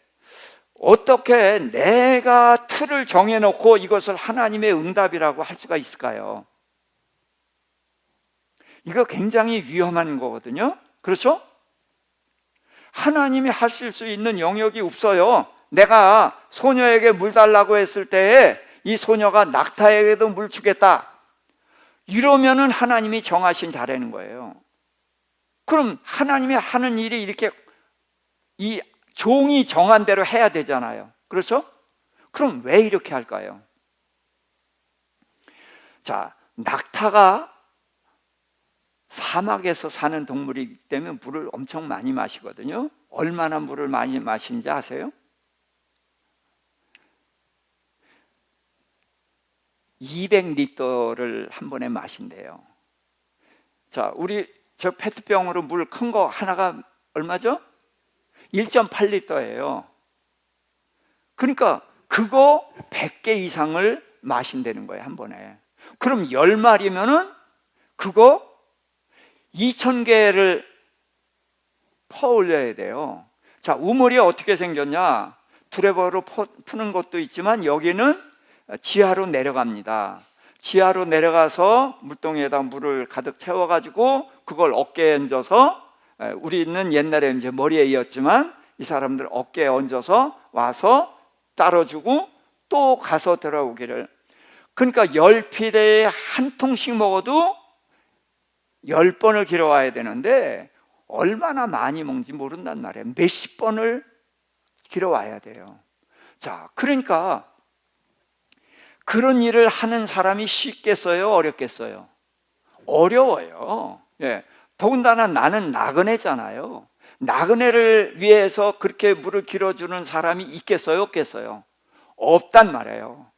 어떻게 내가 틀을 정해놓고 이것을 하나님의 응답이라고 할 수가 있을까요? 이거 굉장히 위험한 거거든요. 그렇죠? 하나님이 하실 수 있는 영역이 없어요. 내가 소녀에게 물 달라고 했을 때에 이 소녀가 낙타에게도 물 주겠다, 이러면은 하나님이 정하신 자라는 거예요. 그럼 하나님이 하는 일이 이렇게 이 종이 정한 대로 해야 되잖아요. 그렇죠? 그럼 왜 이렇게 할까요? 자, 낙타가 사막에서 사는 동물이기 때문에 물을 엄청 많이 마시거든요. 얼마나 물을 많이 마시는지 아세요? 200리터를 한 번에 마신대요. 자, 우리 저 페트병으로 물 큰 거 하나가 얼마죠? 1.8리터예요. 그러니까 그거 100개 이상을 마신다는 거예요, 한 번에. 그럼 10마리면은 그거 2,000개를 퍼올려야 돼요. 자, 우물이 어떻게 생겼냐? 두레버로 푸는 것도 있지만 여기는 지하로 내려갑니다. 지하로 내려가서 물동이에다 물을 가득 채워가지고 그걸 어깨에 얹어서, 우리는 옛날에 이제 머리에 이었지만 이 사람들 어깨에 얹어서 와서 따라주고 또 가서 돌아오기를. 그러니까 10피레에 한 통씩 먹어도 10번을 길어와야 되는데 얼마나 많이 먹는지 모른단 말이에요. 몇십 번을 길어와야 돼요. 자, 그러니까 그런 일을 하는 사람이 쉽겠어요? 어렵겠어요? 어려워요. 예. 더군다나 나는 나그네잖아요. 나그네를 위해서 그렇게 물을 길어주는 사람이 있겠어요? 없겠어요? 없단 말이에요.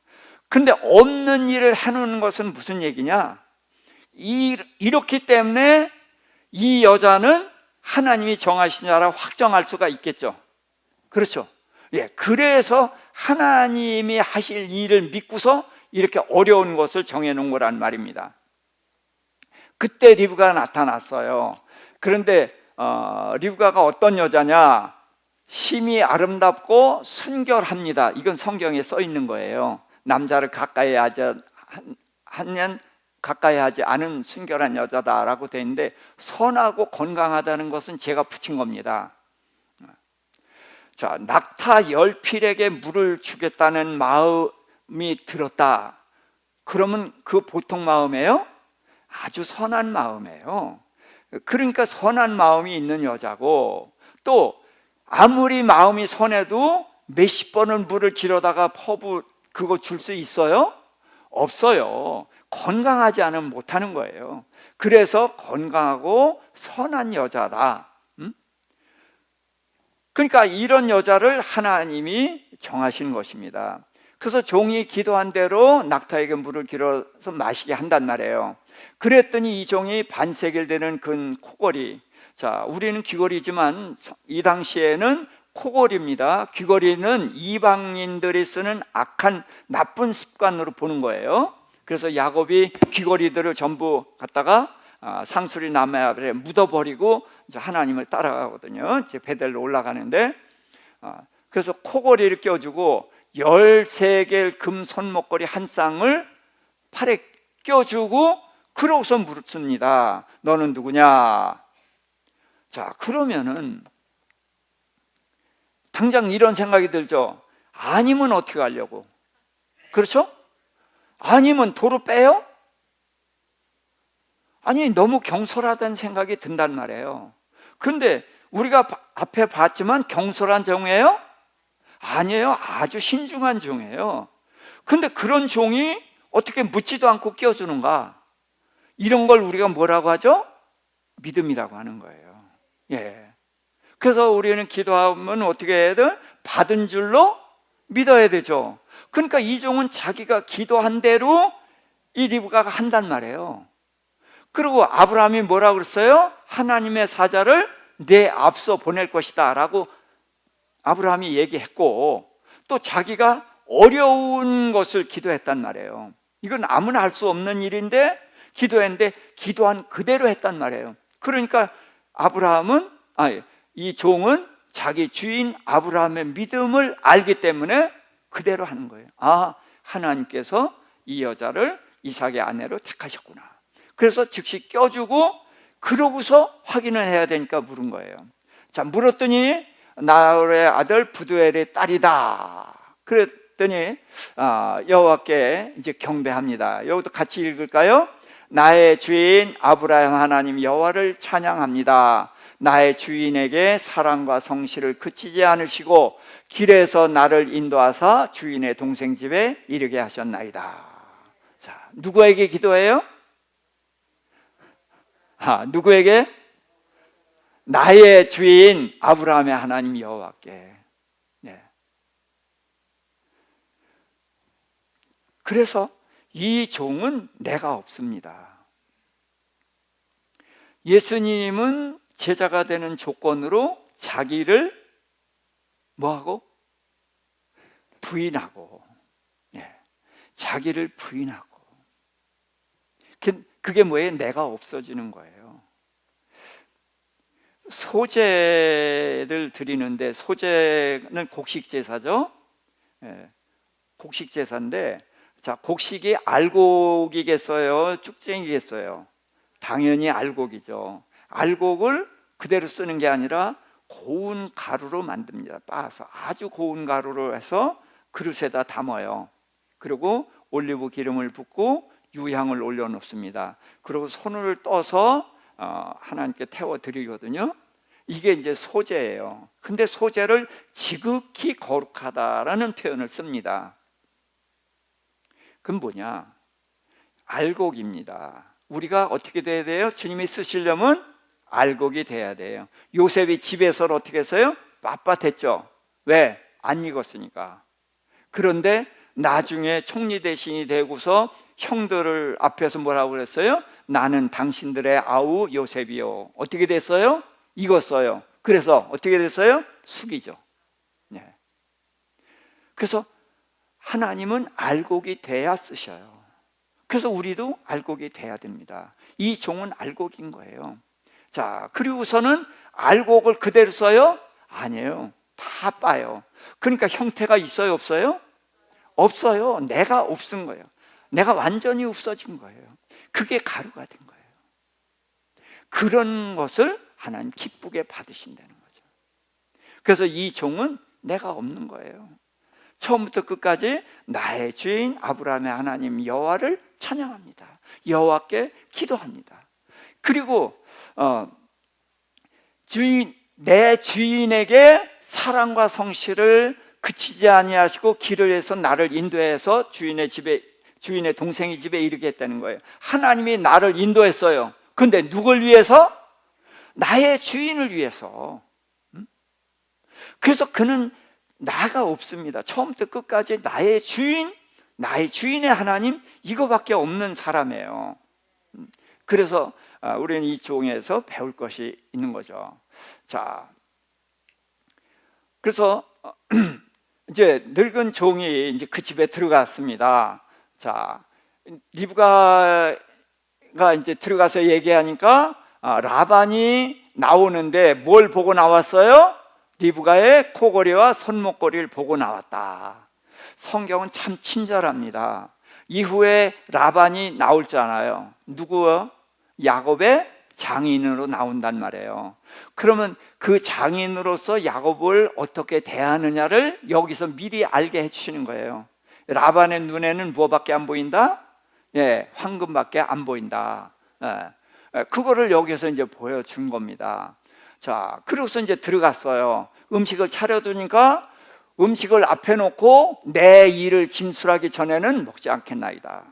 근데 없는 일을 하는 것은 무슨 얘기냐? 이렇기 때문에 이 여자는 하나님이 정하신 자라 확정할 수가 있겠죠. 그렇죠? 예, 그래서 하나님이 하실 일을 믿고서 이렇게 어려운 것을 정해놓은 거란 말입니다. 그때 리브가가 나타났어요. 그런데 리브가가 어떤 여자냐? 심히 아름답고 순결합니다. 이건 성경에 써 있는 거예요. 남자를 가까이 하지 않은 순결한 여자다라고 되어 있는데, 선하고 건강하다는 것은 제가 붙인 겁니다. 자, 낙타 10필에게 물을 주겠다는 마음이 들었다. 그러면 그 보통 마음이에요? 아주 선한 마음이에요. 그러니까 선한 마음이 있는 여자고, 또 아무리 마음이 선해도 몇십 번을 물을 길어다가 그거 줄 수 있어요? 없어요. 건강하지 않으면 못하는 거예요. 그래서 건강하고 선한 여자다. 그러니까 이런 여자를 하나님이 정하신 것입니다. 그래서 종이 기도한 대로 낙타에게 물을 길어서 마시게 한단 말이에요. 그랬더니 이 종이 반세겔 되는 근 코걸이, 자, 우리는 귀걸이지만 이 당시에는 코걸이입니다. 귀걸이는 이방인들이 쓰는 악한 나쁜 습관으로 보는 거예요. 그래서 야곱이 귀걸이들을 전부 갖다가 상수리 나무에 묻어버리고 이제 하나님을 따라가거든요. 이제 베델로 올라가는데, 그래서 코걸이를 껴주고 13개 금 손목걸이 한 쌍을 팔에 껴주고 그러고서 물었습니다. 너는 누구냐? 자, 그러면은 당장 이런 생각이 들죠. 아니면 어떻게 하려고? 그렇죠? 아니면 도로 빼요? 아니, 너무 경솔하다는 생각이 든단 말이에요. 근데 우리가 앞에 봤지만 경솔한 종이에요? 아니에요. 아주 신중한 종이에요. 근데 그런 종이 어떻게 묻지도 않고 끼워주는가? 이런 걸 우리가 뭐라고 하죠? 믿음이라고 하는 거예요. 예. 그래서 우리는 기도하면 어떻게 해야 돼? 받은 줄로 믿어야 되죠. 그러니까 이 종은 자기가 기도한 대로 이 리브가가 한단 말이에요. 그리고 아브라함이 뭐라고 그랬어요? 하나님의 사자를 내 앞서 보낼 것이다 라고 아브라함이 얘기했고, 또 자기가 어려운 것을 기도했단 말이에요. 이건 아무나 할 수 없는 일인데 기도했는데 기도한 그대로 했단 말이에요. 그러니까 이 종은 자기 주인 아브라함의 믿음을 알기 때문에 그대로 하는 거예요. 하나님께서 이 여자를 이삭의 아내로 택하셨구나. 그래서 즉시 껴주고 그러고서 확인을 해야 되니까 물은 거예요. 자, 물었더니 나홀의 아들 부두엘의 딸이다. 그랬더니 여호와께 이제 경배합니다. 여기도 같이 읽을까요? 나의 주인 아브라함 하나님 여호와를 찬양합니다. 나의 주인에게 사랑과 성실을 그치지 않으시고 길에서 나를 인도하사 주인의 동생 집에 이르게 하셨나이다. 자, 누구에게 기도해요? 누구에게? 나의 주인 아브라함의 하나님 여호와께. 네. 그래서 이 종은 내가 없습니다. 예수님은 제자가 되는 조건으로 자기를 뭐하고? 부인하고, 자기를 부인하고. 그게 뭐예요? 내가 없어지는 거예요. 소제를 드리는데, 소제는 곡식제사죠. 곡식제사인데 자, 곡식이 알곡이겠어요? 쭉쟁이겠어요? 당연히 알곡이죠. 알곡을 그대로 쓰는 게 아니라 고운 가루로 만듭니다. 빻아서 아주 고운 가루로 해서 그릇에다 담아요. 그리고 올리브 기름을 붓고 유향을 올려놓습니다. 그리고 손을 떠서 하나님께 태워드리거든요. 이게 이제 소제예요. 근데 소제를 지극히 거룩하다라는 표현을 씁니다. 그건 뭐냐? 알곡입니다. 우리가 어떻게 돼야 돼요? 주님이 쓰시려면 알곡이 돼야 돼요. 요셉이 집에서 어떻게 했어요? 빳빳했죠. 왜? 안 익었으니까. 그런데 나중에 총리 대신이 되고서 형들을 앞에서 뭐라고 그랬어요? 나는 당신들의 아우 요셉이요. 어떻게 됐어요? 익었어요. 그래서 어떻게 됐어요? 숙이죠. 네. 그래서 하나님은 알곡이 돼야 쓰셔요. 그래서 우리도 알곡이 돼야 됩니다. 이 종은 알곡인 거예요. 자, 그리고서는 알곡을 그대로 써요? 아니에요. 다 빠요. 그러니까 형태가 있어요, 없어요? 없어요. 내가 없은 거예요. 내가 완전히 없어진 거예요. 그게 가루가 된 거예요. 그런 것을 하나님 기쁘게 받으신다는 거죠. 그래서 이 종은 내가 없는 거예요. 처음부터 끝까지 나의 주인 아브라함의 하나님 여호와를 찬양합니다. 여호와께 기도합니다. 그리고 내 주인에게 사랑과 성실을 그치지 아니하시고 길을 해서 나를 인도해서 주인의 동생의 집에 이르게 했다는 거예요. 하나님이 나를 인도했어요. 근데 누굴 위해서? 나의 주인을 위해서. 그래서 그는 나가 없습니다. 처음부터 끝까지 나의 주인의 하나님, 이거밖에 없는 사람이에요. 그래서 우리는 이 종에서 배울 것이 있는 거죠. 자, 그래서 이제 늙은 종이 이제 그 집에 들어갔습니다. 자, 리브가가 이제 들어가서 얘기하니까 라반이 나오는데 뭘 보고 나왔어요? 리브가의 코걸이와 손목걸이를 보고 나왔다. 성경은 참 친절합니다. 이후에 라반이 나올잖아요. 누구요? 야곱의 장인으로 나온단 말이에요. 그러면 그 장인으로서 야곱을 어떻게 대하느냐를 여기서 미리 알게 해주시는 거예요. 라반의 눈에는 뭐밖에 안 보인다? 예, 황금밖에 안 보인다. 그거를 여기서 이제 보여준 겁니다. 자, 그러고서 이제 들어갔어요. 음식을 차려두니까 음식을 앞에 놓고 내 일을 진술하기 전에는 먹지 않겠나이다.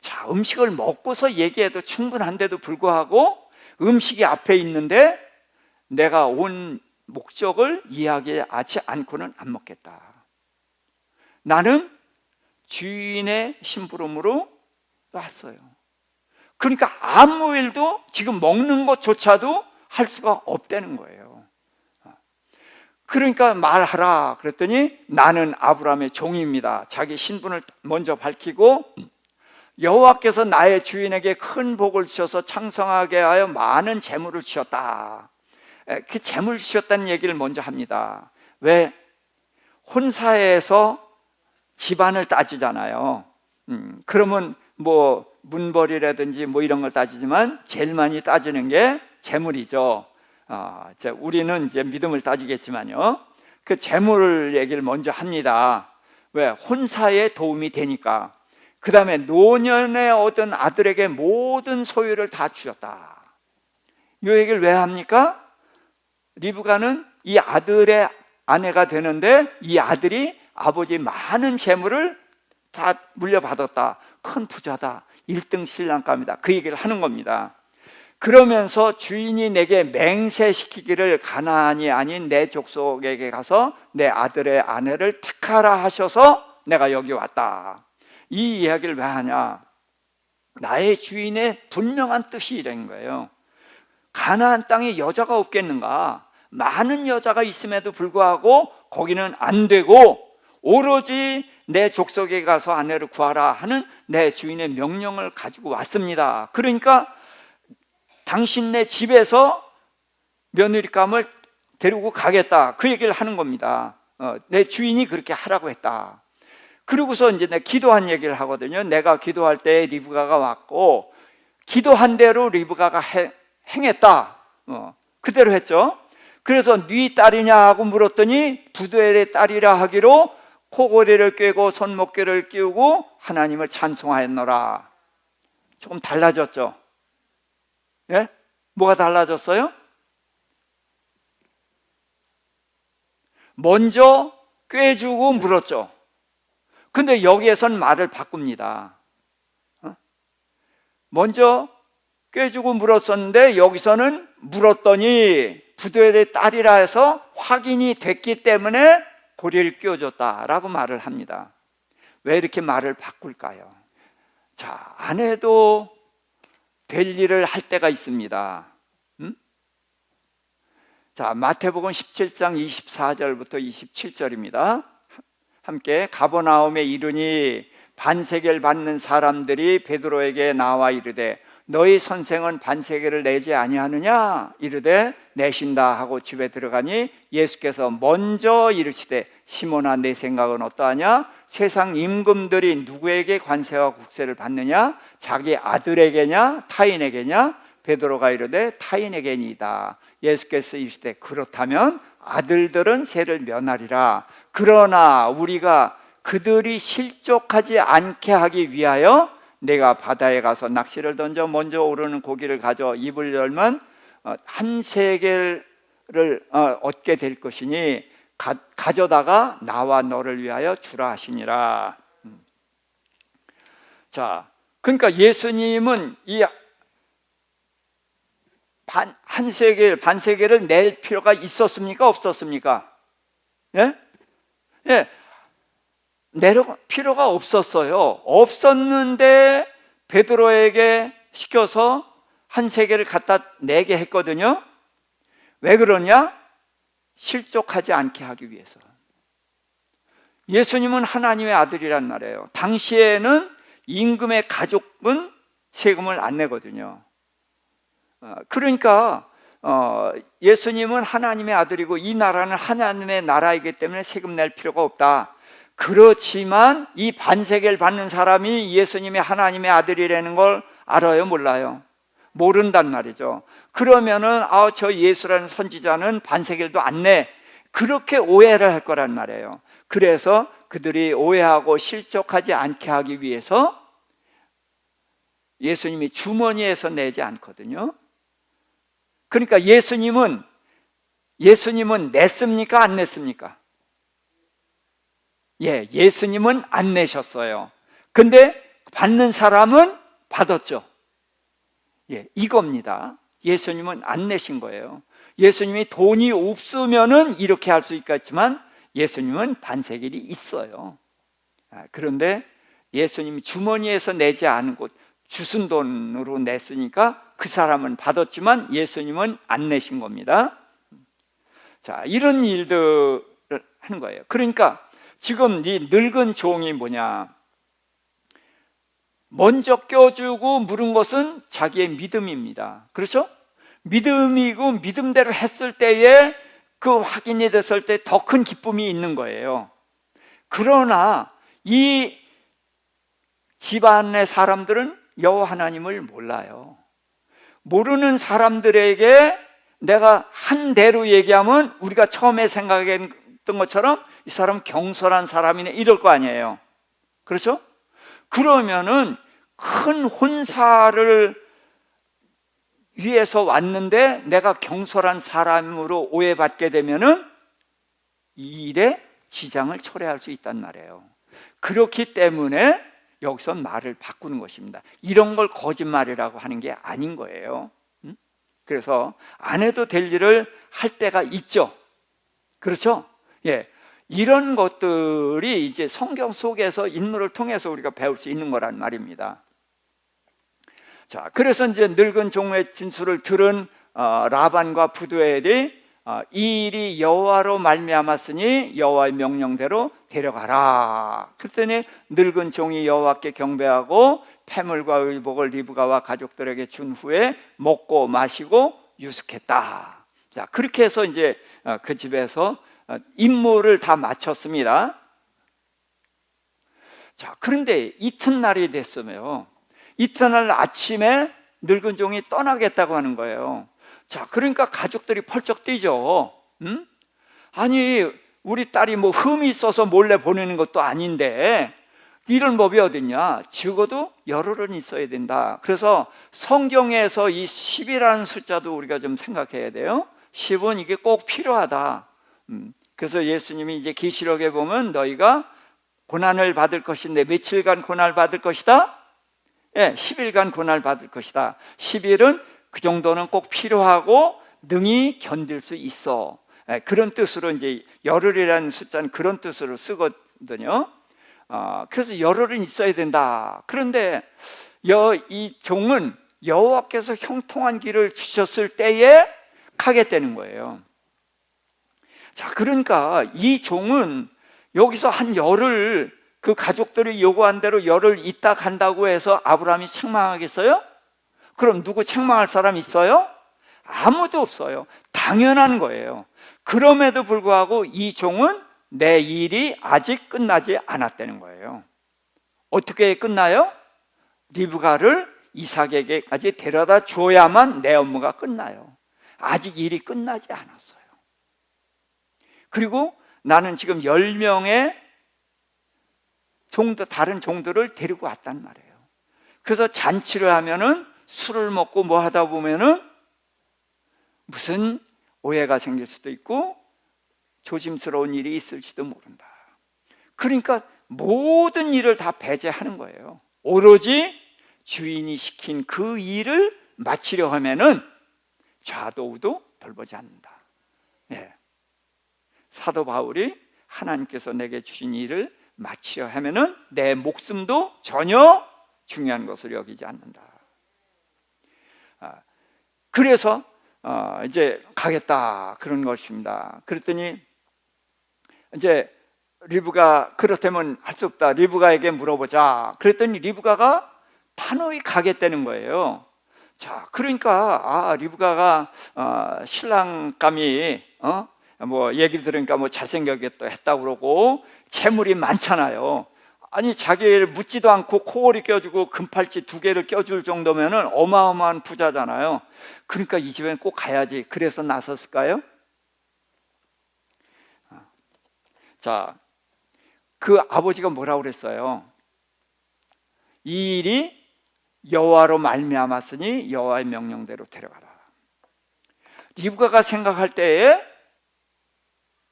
자, 음식을 먹고서 얘기해도 충분한데도 불구하고 음식이 앞에 있는데 내가 온 목적을 이야기하지 않고는 안 먹겠다. 나는 주인의 심부름으로 왔어요. 그러니까 아무 일도 지금 먹는 것조차도 할 수가 없다는 거예요. 그러니까 말하라 그랬더니 나는 아브라함의 종입니다. 자기 신분을 먼저 밝히고 여호와께서 나의 주인에게 큰 복을 주셔서 창성하게 하여 많은 재물을 주셨다. 그 재물을 주셨다는 얘기를 먼저 합니다. 왜? 혼사에서 집안을 따지잖아요. 그러면 뭐 문벌이라든지 뭐 이런 걸 따지지만 제일 많이 따지는 게 재물이죠. 우리는 이제 믿음을 따지겠지만요. 그 재물 얘기를 먼저 합니다. 왜? 혼사에 도움이 되니까. 그 다음에 노년에 얻은 아들에게 모든 소유를 다 주셨다. 이 얘기를 왜 합니까? 리브가는 이 아들의 아내가 되는데 이 아들이 아버지 많은 재물을 다 물려받았다. 큰 부자다. 1등 신랑감이다. 그 얘기를 하는 겁니다. 그러면서 주인이 내게 맹세시키기를 가나안이 아닌 내 족속에게 가서 내 아들의 아내를 택하라 하셔서 내가 여기 왔다. 이 이야기를 왜 하냐? 나의 주인의 분명한 뜻이 이런 거예요. 가나안 땅에 여자가 없겠는가? 많은 여자가 있음에도 불구하고 거기는 안 되고 오로지 내 족속에 가서 아내를 구하라 하는 내 주인의 명령을 가지고 왔습니다. 그러니까 당신네 집에서 며느리감을 데리고 가겠다. 그 얘기를 하는 겁니다. 내 주인이 그렇게 하라고 했다. 그러고서 이제 내가 기도한 얘기를 하거든요. 내가 기도할 때 리브가가 왔고 기도한 대로 리브가가 행했다. 그대로 했죠. 그래서 네 딸이냐 하고 물었더니 부두엘의 딸이라 하기로 코고리를 꿰고 손목귀를 끼우고 하나님을 찬송하였노라. 조금 달라졌죠. 예? 뭐가 달라졌어요? 먼저 꿰주고 물었죠. 근데 여기에선 말을 바꿉니다. 먼저 꿰주고 물었었는데 여기서는 물었더니 부두엘의 딸이라 해서 확인이 됐기 때문에 고리를 끼워줬다라고 말을 합니다. 왜 이렇게 말을 바꿀까요? 자, 안 해도 될 일을 할 때가 있습니다. 자, 마태복음 17장 24절부터 27절입니다. 함께 가버나움에 이르니 반세겔 받는 사람들이 베드로에게 나와 이르되 너희 선생은 반세겔을 내지 아니하느냐? 이르되 내신다 하고 집에 들어가니 예수께서 먼저 이르시되 시몬아 내 생각은 어떠하냐? 세상 임금들이 누구에게 관세와 국세를 받느냐? 자기 아들에게냐? 타인에게냐? 베드로가 이르되 타인에게니이다. 예수께서 이르시되 그렇다면 아들들은 세를 면하리라. 그러나 우리가 그들이 실족하지 않게 하기 위하여 내가 바다에 가서 낚시를 던져 먼저 오르는 고기를 가져 입을 열면 한 세겔을 얻게 될 것이니 가져다가 나와 너를 위하여 주라 하시니라. 자, 그러니까 예수님은 이 반세겔을 낼 필요가 있었습니까? 없었습니까? 예? 예. 낼 필요가 없었어요. 없었는데 베드로에게 시켜서 한 세겔을 갖다 내게 했거든요. 왜 그러냐? 실족하지 않게 하기 위해서. 예수님은 하나님의 아들이란 말이에요. 당시에는 임금의 가족은 세금을 안 내거든요. 그러니까 예수님은 하나님의 아들이고 이 나라는 하나님의 나라이기 때문에 세금 낼 필요가 없다. 그렇지만 이 반세겔 받는 사람이 예수님이 하나님의 아들이라는 걸 알아요? 몰라요? 모른단 말이죠. 그러면은 저 예수라는 선지자는 반세겔도 안 내. 그렇게 오해를 할 거란 말이에요. 그래서 그들이 오해하고 실족하지 않게 하기 위해서 예수님이 주머니에서 내지 않거든요. 그러니까 예수님은 냈습니까? 안 냈습니까? 예, 예수님은 안 내셨어요. 근데 받는 사람은 받았죠. 예, 이겁니다. 예수님은 안 내신 거예요. 예수님이 돈이 없으면은 이렇게 할 수 있겠지만 예수님은 반세겔이 있어요. 그런데 예수님이 주머니에서 내지 않은 곳, 주순 돈으로 냈으니까 그 사람은 받았지만 예수님은 안 내신 겁니다. 자, 이런 일들을 하는 거예요. 그러니까 지금 이 늙은 종이 뭐냐? 먼저 껴주고 물은 것은 자기의 믿음입니다. 그렇죠? 믿음이고 믿음대로 했을 때에 그 확인이 됐을 때 더 큰 기쁨이 있는 거예요. 그러나 이 집안의 사람들은 여호와 하나님을 몰라요. 모르는 사람들에게 내가 한 대로 얘기하면 우리가 처음에 생각했던 것처럼 이 사람 경솔한 사람이네 이럴 거 아니에요. 그렇죠? 그러면은 큰 혼사를 위해서 왔는데 내가 경솔한 사람으로 오해받게 되면은 이 일에 지장을 초래할 수 있단 말이에요. 그렇기 때문에 여기서 말을 바꾸는 것입니다. 이런 걸 거짓말이라고 하는 게 아닌 거예요. 그래서 안 해도 될 일을 할 때가 있죠. 그렇죠? 예. 이런 것들이 이제 성경 속에서 인물을 통해서 우리가 배울 수 있는 거란 말입니다. 자, 그래서 이제 늙은 종의 진술을 들은 라반과 부두엘이 이 일이 여호와로 말미암았으니 여호와의 명령대로 데려가라. 그랬더니 늙은 종이 여호와께 경배하고 폐물과 의복을 리브가와 가족들에게 준 후에 먹고 마시고 유숙했다. 자, 그렇게 해서 이제 그 집에서 임무를 다 마쳤습니다. 자, 그런데 이튿날이 됐으며 이튿날 아침에 늙은 종이 떠나겠다고 하는 거예요. 자, 그러니까 가족들이 펄쩍 뛰죠. 응? 아니, 우리 딸이 뭐 흠이 있어서 몰래 보내는 것도 아닌데 이런 법이 어딨냐? 적어도 열흘은 있어야 된다. 그래서 성경에서 이 10이라는 숫자도 우리가 좀 생각해야 돼요. 10은 이게 꼭 필요하다. 그래서 예수님이 이제 계시록에 보면 너희가 고난을 받을 것인데 며칠간 고난을 받을 것이다? 예, 10일간 고난을 받을 것이다. 10일은 그 정도는 꼭 필요하고 능히 견딜 수 있어. 예, 그런 뜻으로 이제 열흘이라는 숫자는 그런 뜻으로 쓰거든요. 그래서 열흘은 있어야 된다. 그런데 이 종은 여호와께서 형통한 길을 주셨을 때에 가겠다는 거예요. 자, 그러니까 이 종은 여기서 한 열흘, 그 가족들이 요구한 대로 열흘 있다 간다고 해서 아브라함이 책망하겠어요? 그럼 누구 책망할 사람 있어요? 아무도 없어요. 당연한 거예요. 그럼에도 불구하고 이 종은 내 일이 아직 끝나지 않았다는 거예요. 어떻게 끝나요? 리브가를 이삭에게까지 데려다 줘야만 내 업무가 끝나요. 아직 일이 끝나지 않았어요. 그리고 나는 지금 10명의 다른 종들을 데리고 왔단 말이에요. 그래서 잔치를 하면은 술을 먹고 뭐 하다 보면은 무슨 오해가 생길 수도 있고 조심스러운 일이 있을지도 모른다. 그러니까 모든 일을 다 배제하는 거예요. 오로지 주인이 시킨 그 일을 마치려 하면은 좌도 우도 돌보지 않는다. 네. 사도 바울이 하나님께서 내게 주신 일을 마치려 하면은 내 목숨도 전혀 중요한 것을 여기지 않는다. 그래서 이제 가겠다 그런 것입니다. 그랬더니 이제 리브가 그렇다면 할 수 없다. 리브가에게 물어보자. 그랬더니 리브가가 단호히 가겠다는 거예요. 자, 그러니까 리브가가 신랑감이 뭐 얘기 들으니까 뭐 잘생겼다 했다고 그러고 재물이 많잖아요. 아니, 자기를 묻지도 않고 코걸이 껴주고 금팔찌 2개를 껴줄 정도면은 어마어마한 부자잖아요. 그러니까 이 집엔 꼭 가야지. 그래서 나섰을까요? 자, 그 아버지가 뭐라고 그랬어요? 이 일이 여호와로 말미암았으니 여호와의 명령대로 데려가라. 리브가가 생각할 때에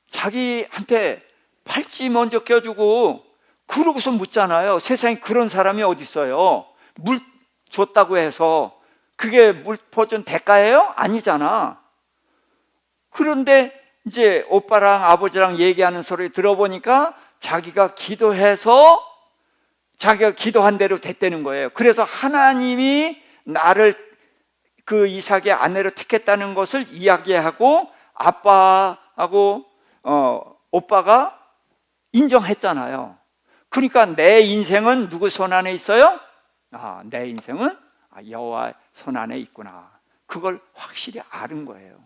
자기한테 팔찌 먼저 껴주고 그러고서 묻잖아요. 세상에 그런 사람이 어디 있어요? 물 줬다고 해서 그게 물 퍼준 대가예요? 아니잖아. 그런데 이제 오빠랑 아버지랑 얘기하는 소리 들어보니까 자기가 기도해서 자기가 기도한 대로 됐다는 거예요. 그래서 하나님이 나를 그 이삭의 아내로 택했다는 것을 이야기하고 아빠하고 오빠가 인정했잖아요. 그러니까 내 인생은 누구 손 안에 있어요? 내 인생은 여호와 손 안에 있구나. 그걸 확실히 아는 거예요.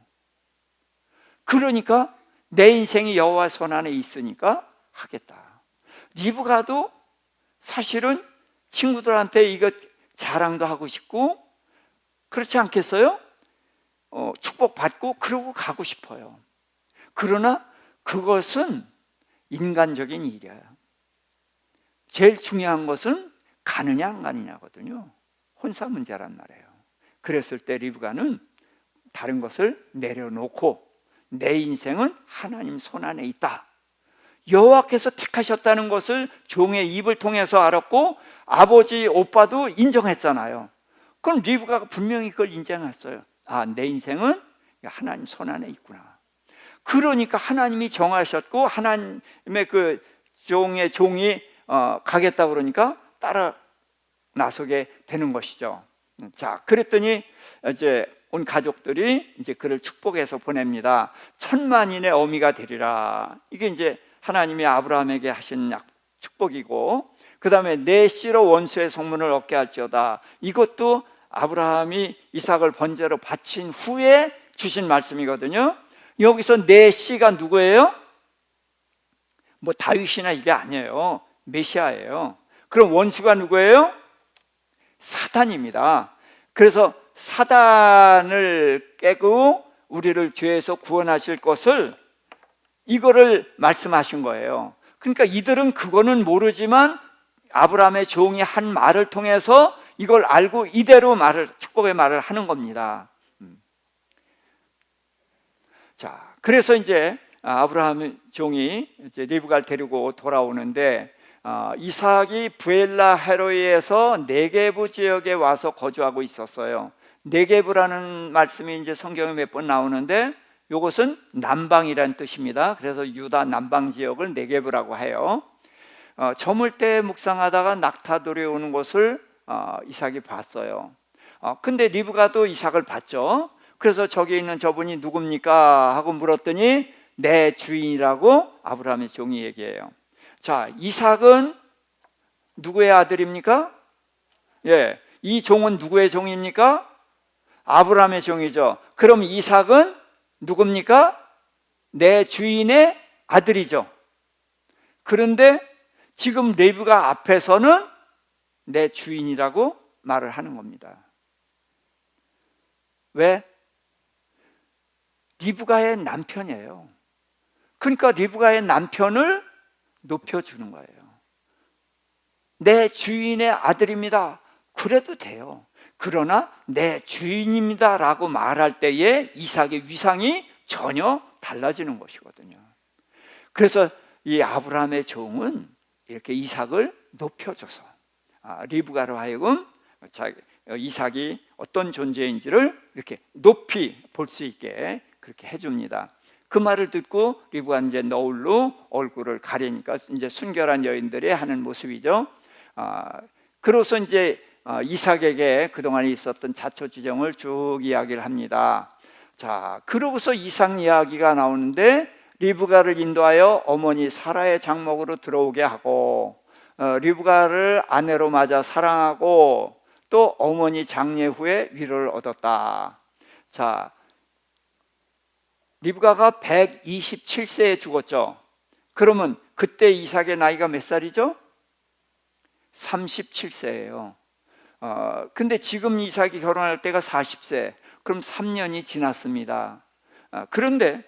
그러니까 내 인생이 여호와 손 안에 있으니까 하겠다. 리브가도 사실은 친구들한테 이거 자랑도 하고 싶고 그렇지 않겠어요? 축복받고 그러고 가고 싶어요. 그러나 그것은 인간적인 일이야. 제일 중요한 것은 가느냐 안 가느냐거든요. 혼사 문제란 말이에요. 그랬을 때 리브가는 다른 것을 내려놓고 내 인생은 하나님 손 안에 있다. 여호와께서 택하셨다는 것을 종의 입을 통해서 알았고 아버지, 오빠도 인정했잖아요. 그럼 리브가가 분명히 그걸 인정했어요. 내 인생은 하나님 손 안에 있구나. 그러니까 하나님이 정하셨고 하나님의 그 종이 가겠다 그러니까 따라 나서게 되는 것이죠. 자, 그랬더니 이제 온 가족들이 이제 그를 축복해서 보냅니다. 1000만인의 어미가 되리라. 이게 이제 하나님이 아브라함에게 하신 축복이고, 그 다음에 내 씨로 원수의 성문을 얻게 할지어다. 이것도 아브라함이 이삭을 번제로 바친 후에 주신 말씀이거든요. 여기서 내 씨가 누구예요? 뭐 다윗이나 이게 아니에요. 메시아예요. 그럼 원수가 누구예요? 사단입니다. 그래서 사단을 깨고 우리를 죄에서 구원하실 것을 이거를 말씀하신 거예요. 그러니까 이들은 그거는 모르지만 아브라함의 종이 한 말을 통해서 이걸 알고 이대로 축복의 말을 하는 겁니다. 자, 그래서 이제 아브라함의 종이 이제 리브가를 데리고 돌아오는데 이삭이 부엘라 헤로이에서 네게부 지역에 와서 거주하고 있었어요. 네게부라는 말씀이 이제 성경에 몇 번 나오는데 이것은 남방이라는 뜻입니다. 그래서 유다 남방 지역을 네게부라고 해요. 저물 때 묵상하다가 낙타들이 오는 것을 이삭이 봤어요. 근데 리브가도 이삭을 봤죠. 그래서 저기 있는 저분이 누굽니까? 하고 물었더니 내 주인이라고 아브라함의 종이 얘기해요. 자, 이삭은 누구의 아들입니까? 예, 이 종은 누구의 종입니까? 아브라함의 종이죠. 그럼 이삭은 누굽니까? 내 주인의 아들이죠. 그런데 지금 리브가 앞에서는 내 주인이라고 말을 하는 겁니다. 왜? 리브가의 남편이에요. 그러니까 리브가의 남편을 높여주는 거예요. 내 주인의 아들입니다. 그래도 돼요. 그러나 내 주인입니다 라고 말할 때에 이삭의 위상이 전혀 달라지는 것이거든요. 그래서 이 아브라함의 종은 이렇게 이삭을 높여줘서 리브가로 하여금 이삭이 어떤 존재인지를 이렇게 높이 볼 수 있게 그렇게 해줍니다. 그 말을 듣고 리브가 이제 너울로 얼굴을 가리니까 이제 순결한 여인들이 하는 모습이죠. 그로서 이제 이삭에게 그동안 있었던 자초지정을 쭉 이야기를 합니다. 자, 그러고서 이삭 이야기가 나오는데 리브가를 인도하여 어머니 사라의 장막으로 들어오게 하고 리브가를 아내로 맞아 사랑하고 또 어머니 장례 후에 위로를 얻었다. 자, 리브가가 127세에 죽었죠. 그러면 그때 이삭의 나이가 몇 살이죠? 37세예요. 근데 지금 이삭이 결혼할 때가 40세. 그럼 3년이 지났습니다. 그런데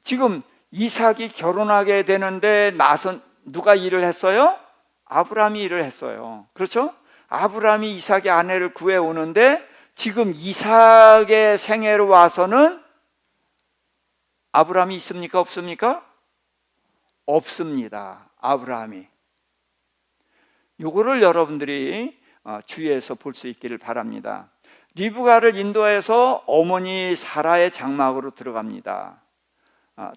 지금 이삭이 결혼하게 되는데 나선 누가 일을 했어요? 아브라함이 일을 했어요. 그렇죠? 아브라함이 이삭의 아내를 구해 오는데 지금 이삭의 생애로 와서는 아브라함이 있습니까? 없습니까? 없습니다. 아브라함이. 요거를 여러분들이 주의해서 볼 수 있기를 바랍니다. 리브가를 인도해서 어머니 사라의 장막으로 들어갑니다.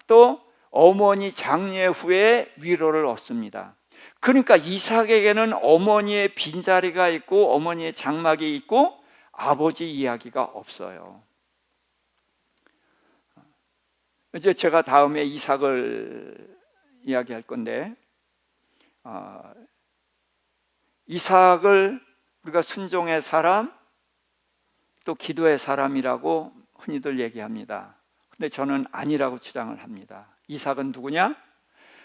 또 어머니 장례 후에 위로를 얻습니다. 그러니까 이삭에게는 어머니의 빈자리가 있고 어머니의 장막이 있고 아버지 이야기가 없어요. 이제 제가 다음에 이삭을 이야기할 건데 이삭을 우리가 순종의 사람 또 기도의 사람이라고 흔히들 얘기합니다. 근데 저는 아니라고 주장을 합니다. 이삭은 누구냐?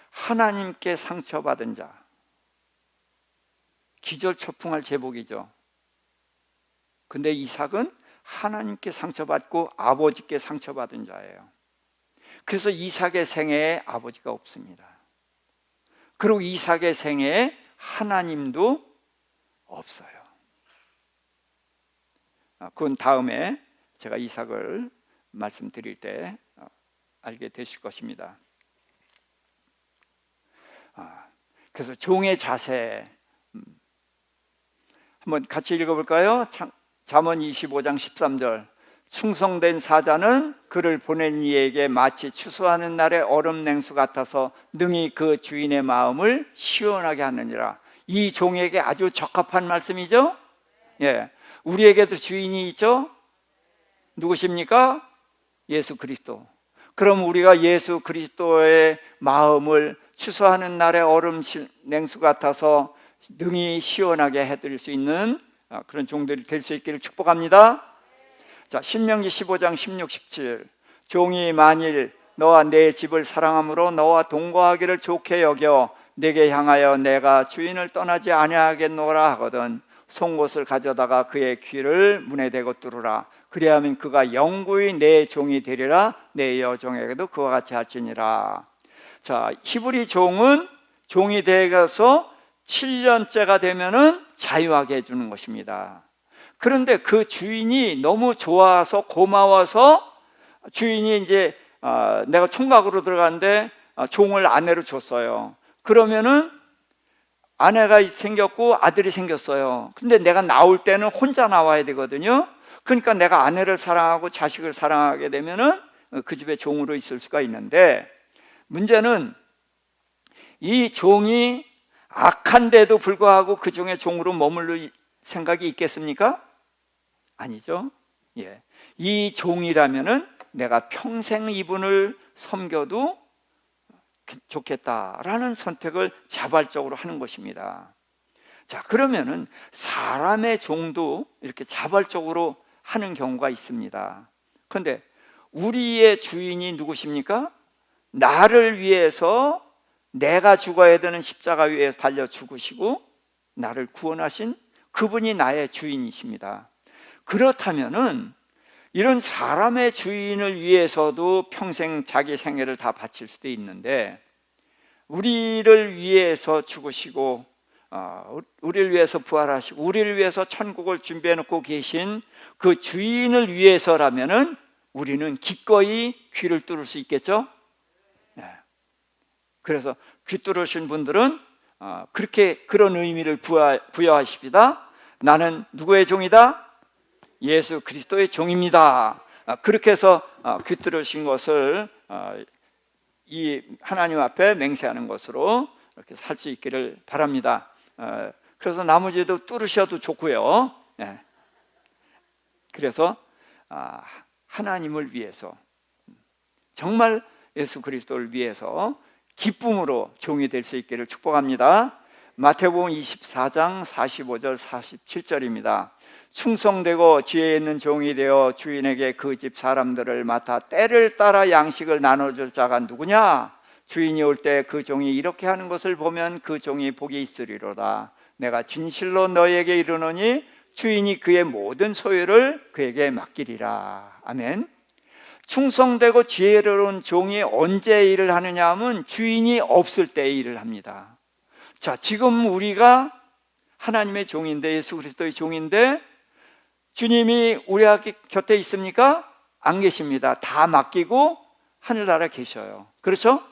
하나님께 상처받은 자, 기절초풍할 제복이죠. 근데 이삭은 하나님께 상처받고 아버지께 상처받은 자예요. 그래서 이삭의 생애에 아버지가 없습니다. 그리고 이삭의 생애에 하나님도 없어요. 그건 다음에 제가 이삭을 말씀드릴 때 알게 되실 것입니다. 그래서 종의 자세 한번 같이 읽어볼까요? 잠언 25장 13절. 충성된 사자는 그를 보낸 이에게 마치 추수하는 날의 얼음 냉수 같아서 능히 그 주인의 마음을 시원하게 하느니라. 이 종에게 아주 적합한 말씀이죠. 예, 우리에게도 주인이 있죠. 누구십니까? 예수 그리스도. 그럼 우리가 예수 그리스도의 마음을 추수하는 날의 얼음 냉수 같아서 능히 시원하게 해드릴 수 있는 그런 종들이 될 수 있기를 축복합니다. 자, 신명기 15장 16, 17. 종이 만일 너와 내 집을 사랑함으로 너와 동거하기를 좋게 여겨 내게 향하여 내가 주인을 떠나지 아니하겠노라 하거든 송곳을 가져다가 그의 귀를 문에 대고 뚫으라. 그리하면 그가 영구히 내 종이 되리라. 내 여종에게도 그와 같이 할지니라. 자, 히브리 종은 종이 되어서 7년째가 되면은 자유하게 해주는 것입니다. 그런데 그 주인이 너무 좋아서 고마워서 주인이 이제 내가 총각으로 들어갔는데 종을 아내로 줬어요. 그러면은 아내가 생겼고 아들이 생겼어요. 근데 내가 나올 때는 혼자 나와야 되거든요. 그러니까 내가 아내를 사랑하고 자식을 사랑하게 되면은 그 집에 종으로 있을 수가 있는데, 문제는 이 종이 악한데도 불구하고 그 종의 종으로 머물러 생각이 있겠습니까? 아니죠. 예. 이 종이라면은 내가 평생 이분을 섬겨도 좋겠다라는 선택을 자발적으로 하는 것입니다. 자, 그러면은 사람의 종도 이렇게 자발적으로 하는 경우가 있습니다. 그런데 우리의 주인이 누구십니까? 나를 위해서 내가 죽어야 되는 십자가 위에 달려 죽으시고 나를 구원하신 그분이 나의 주인이십니다. 그렇다면은 이런 사람의 주인을 위해서도 평생 자기 생애를 다 바칠 수도 있는데, 우리를 위해서 죽으시고 우리를 위해서 부활하시고 우리를 위해서 천국을 준비해 놓고 계신 그 주인을 위해서라면은 우리는 기꺼이 귀를 뚫을 수 있겠죠? 그래서 귀 뚫으신 분들은 그런 의미를 부여하십니다. 나는 누구의 종이다? 예수 그리스도의 종입니다. 그렇게 해서 귀 뚫으신 것을 이 하나님 앞에 맹세하는 것으로 이렇게 살 수 있기를 바랍니다. 그래서 나머지도 뚫으셔도 좋고요. 그래서 하나님을 위해서, 정말 예수 그리스도를 위해서 기쁨으로 종이 될 수 있기를 축복합니다. 마태복음 24장 45절 47절입니다. 충성되고 지혜 있는 종이 되어 주인에게 그 집 사람들을 맡아 때를 따라 양식을 나눠줄 자가 누구냐? 주인이 올 때 그 종이 이렇게 하는 것을 보면 그 종이 복이 있으리로다. 내가 진실로 너희에게 이르노니 주인이 그의 모든 소유를 그에게 맡기리라. 아멘. 충성되고 지혜로운 종이 언제 일을 하느냐 하면 주인이 없을 때 일을 합니다. 자, 지금 우리가 하나님의 종인데, 예수 그리스도의 종인데, 주님이 우리 곁에 있습니까? 안 계십니다. 다 맡기고 하늘나라에 계셔요. 그렇죠?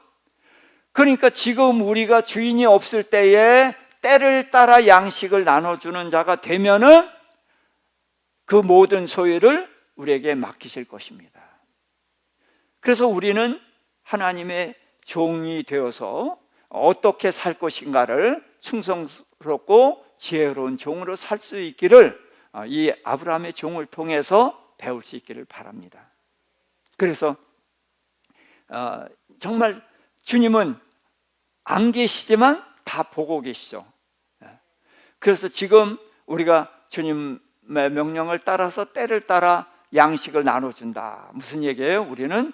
그러니까 지금 우리가 주인이 없을 때에 때를 따라 양식을 나눠주는 자가 되면은 그 모든 소유를 우리에게 맡기실 것입니다. 그래서 우리는 하나님의 종이 되어서 어떻게 살 것인가를 충성스럽고 지혜로운 종으로 살 수 있기를 이 아브라함의 종을 통해서 배울 수 있기를 바랍니다. 그래서 정말 주님은 안 계시지만 다 보고 계시죠. 그래서 지금 우리가 주님의 명령을 따라서 때를 따라 양식을 나눠준다. 무슨 얘기예요? 우리는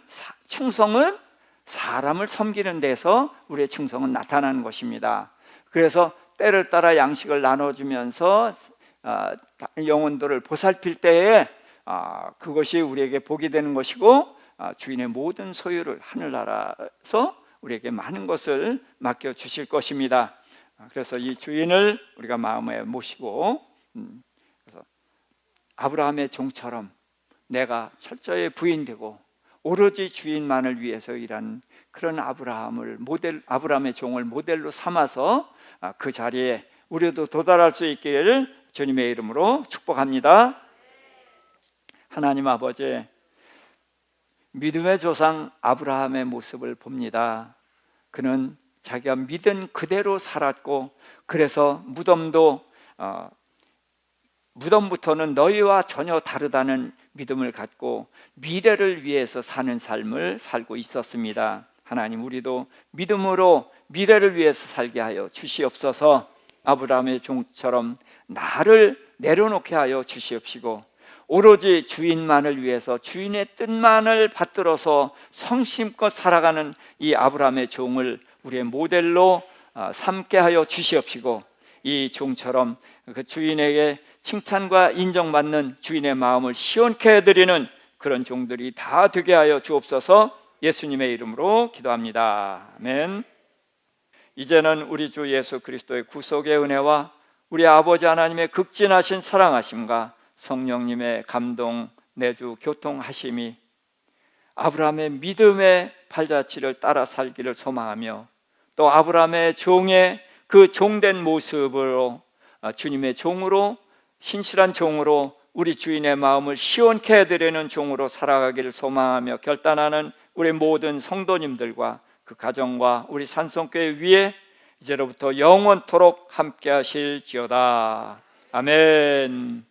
충성은 사람을 섬기는 데서 우리의 충성은 나타나는 것입니다. 그래서 때를 따라 양식을 나눠주면서 영혼들을 보살필 때에 그것이 우리에게 복이 되는 것이고, 주인의 모든 소유를 하늘나라에서 우리에게 많은 것을 맡겨주실 것입니다. 그래서 이 주인을 우리가 마음에 모시고, 그래서 아브라함의 종처럼 내가 철저히 부인되고 오로지 주인만을 위해서 일한 그런 아브라함의 종을 모델로 삼아서 그 자리에 우리도 도달할 수 있기를 주님의 이름으로 축복합니다. 하나님 아버지, 믿음의 조상 아브라함의 모습을 봅니다. 그는 자기가 믿은 그대로 살았고, 그래서 무덤부터는 너희와 전혀 다르다는 믿음을 갖고 미래를 위해서 사는 삶을 살고 있었습니다. 하나님, 우리도 믿음으로 미래를 위해서 살게 하여 주시옵소서. 아브라함의 종처럼 나를 내려놓게 하여 주시옵시고, 오로지 주인만을 위해서 주인의 뜻만을 받들어서 성심껏 살아가는 이 아브라함의 종을 우리의 모델로 삼게 하여 주시옵시고 이 종처럼 그 주인에게 칭찬과 인정받는 주인의 마음을 시원케 해드리는 그런 종들이 다 되게 하여 주옵소서. 예수님의 이름으로 기도합니다. 아멘. 이제는 우리 주 예수 그리스도의 구속의 은혜와 우리 아버지 하나님의 극진하신 사랑하심과 성령님의 감동 내주 교통하심이 아브라함의 믿음의 발자취를 따라 살기를 소망하며 또 아브라함의 종의 그 종된 모습으로 주님의 종으로 신실한 종으로 우리 주인의 마음을 시원케 해드리는 종으로 살아가기를 소망하며 결단하는 우리 모든 성도님들과 그 가정과 우리 산성교회 위에 이제로부터 영원토록 함께 하실지어다. 아멘.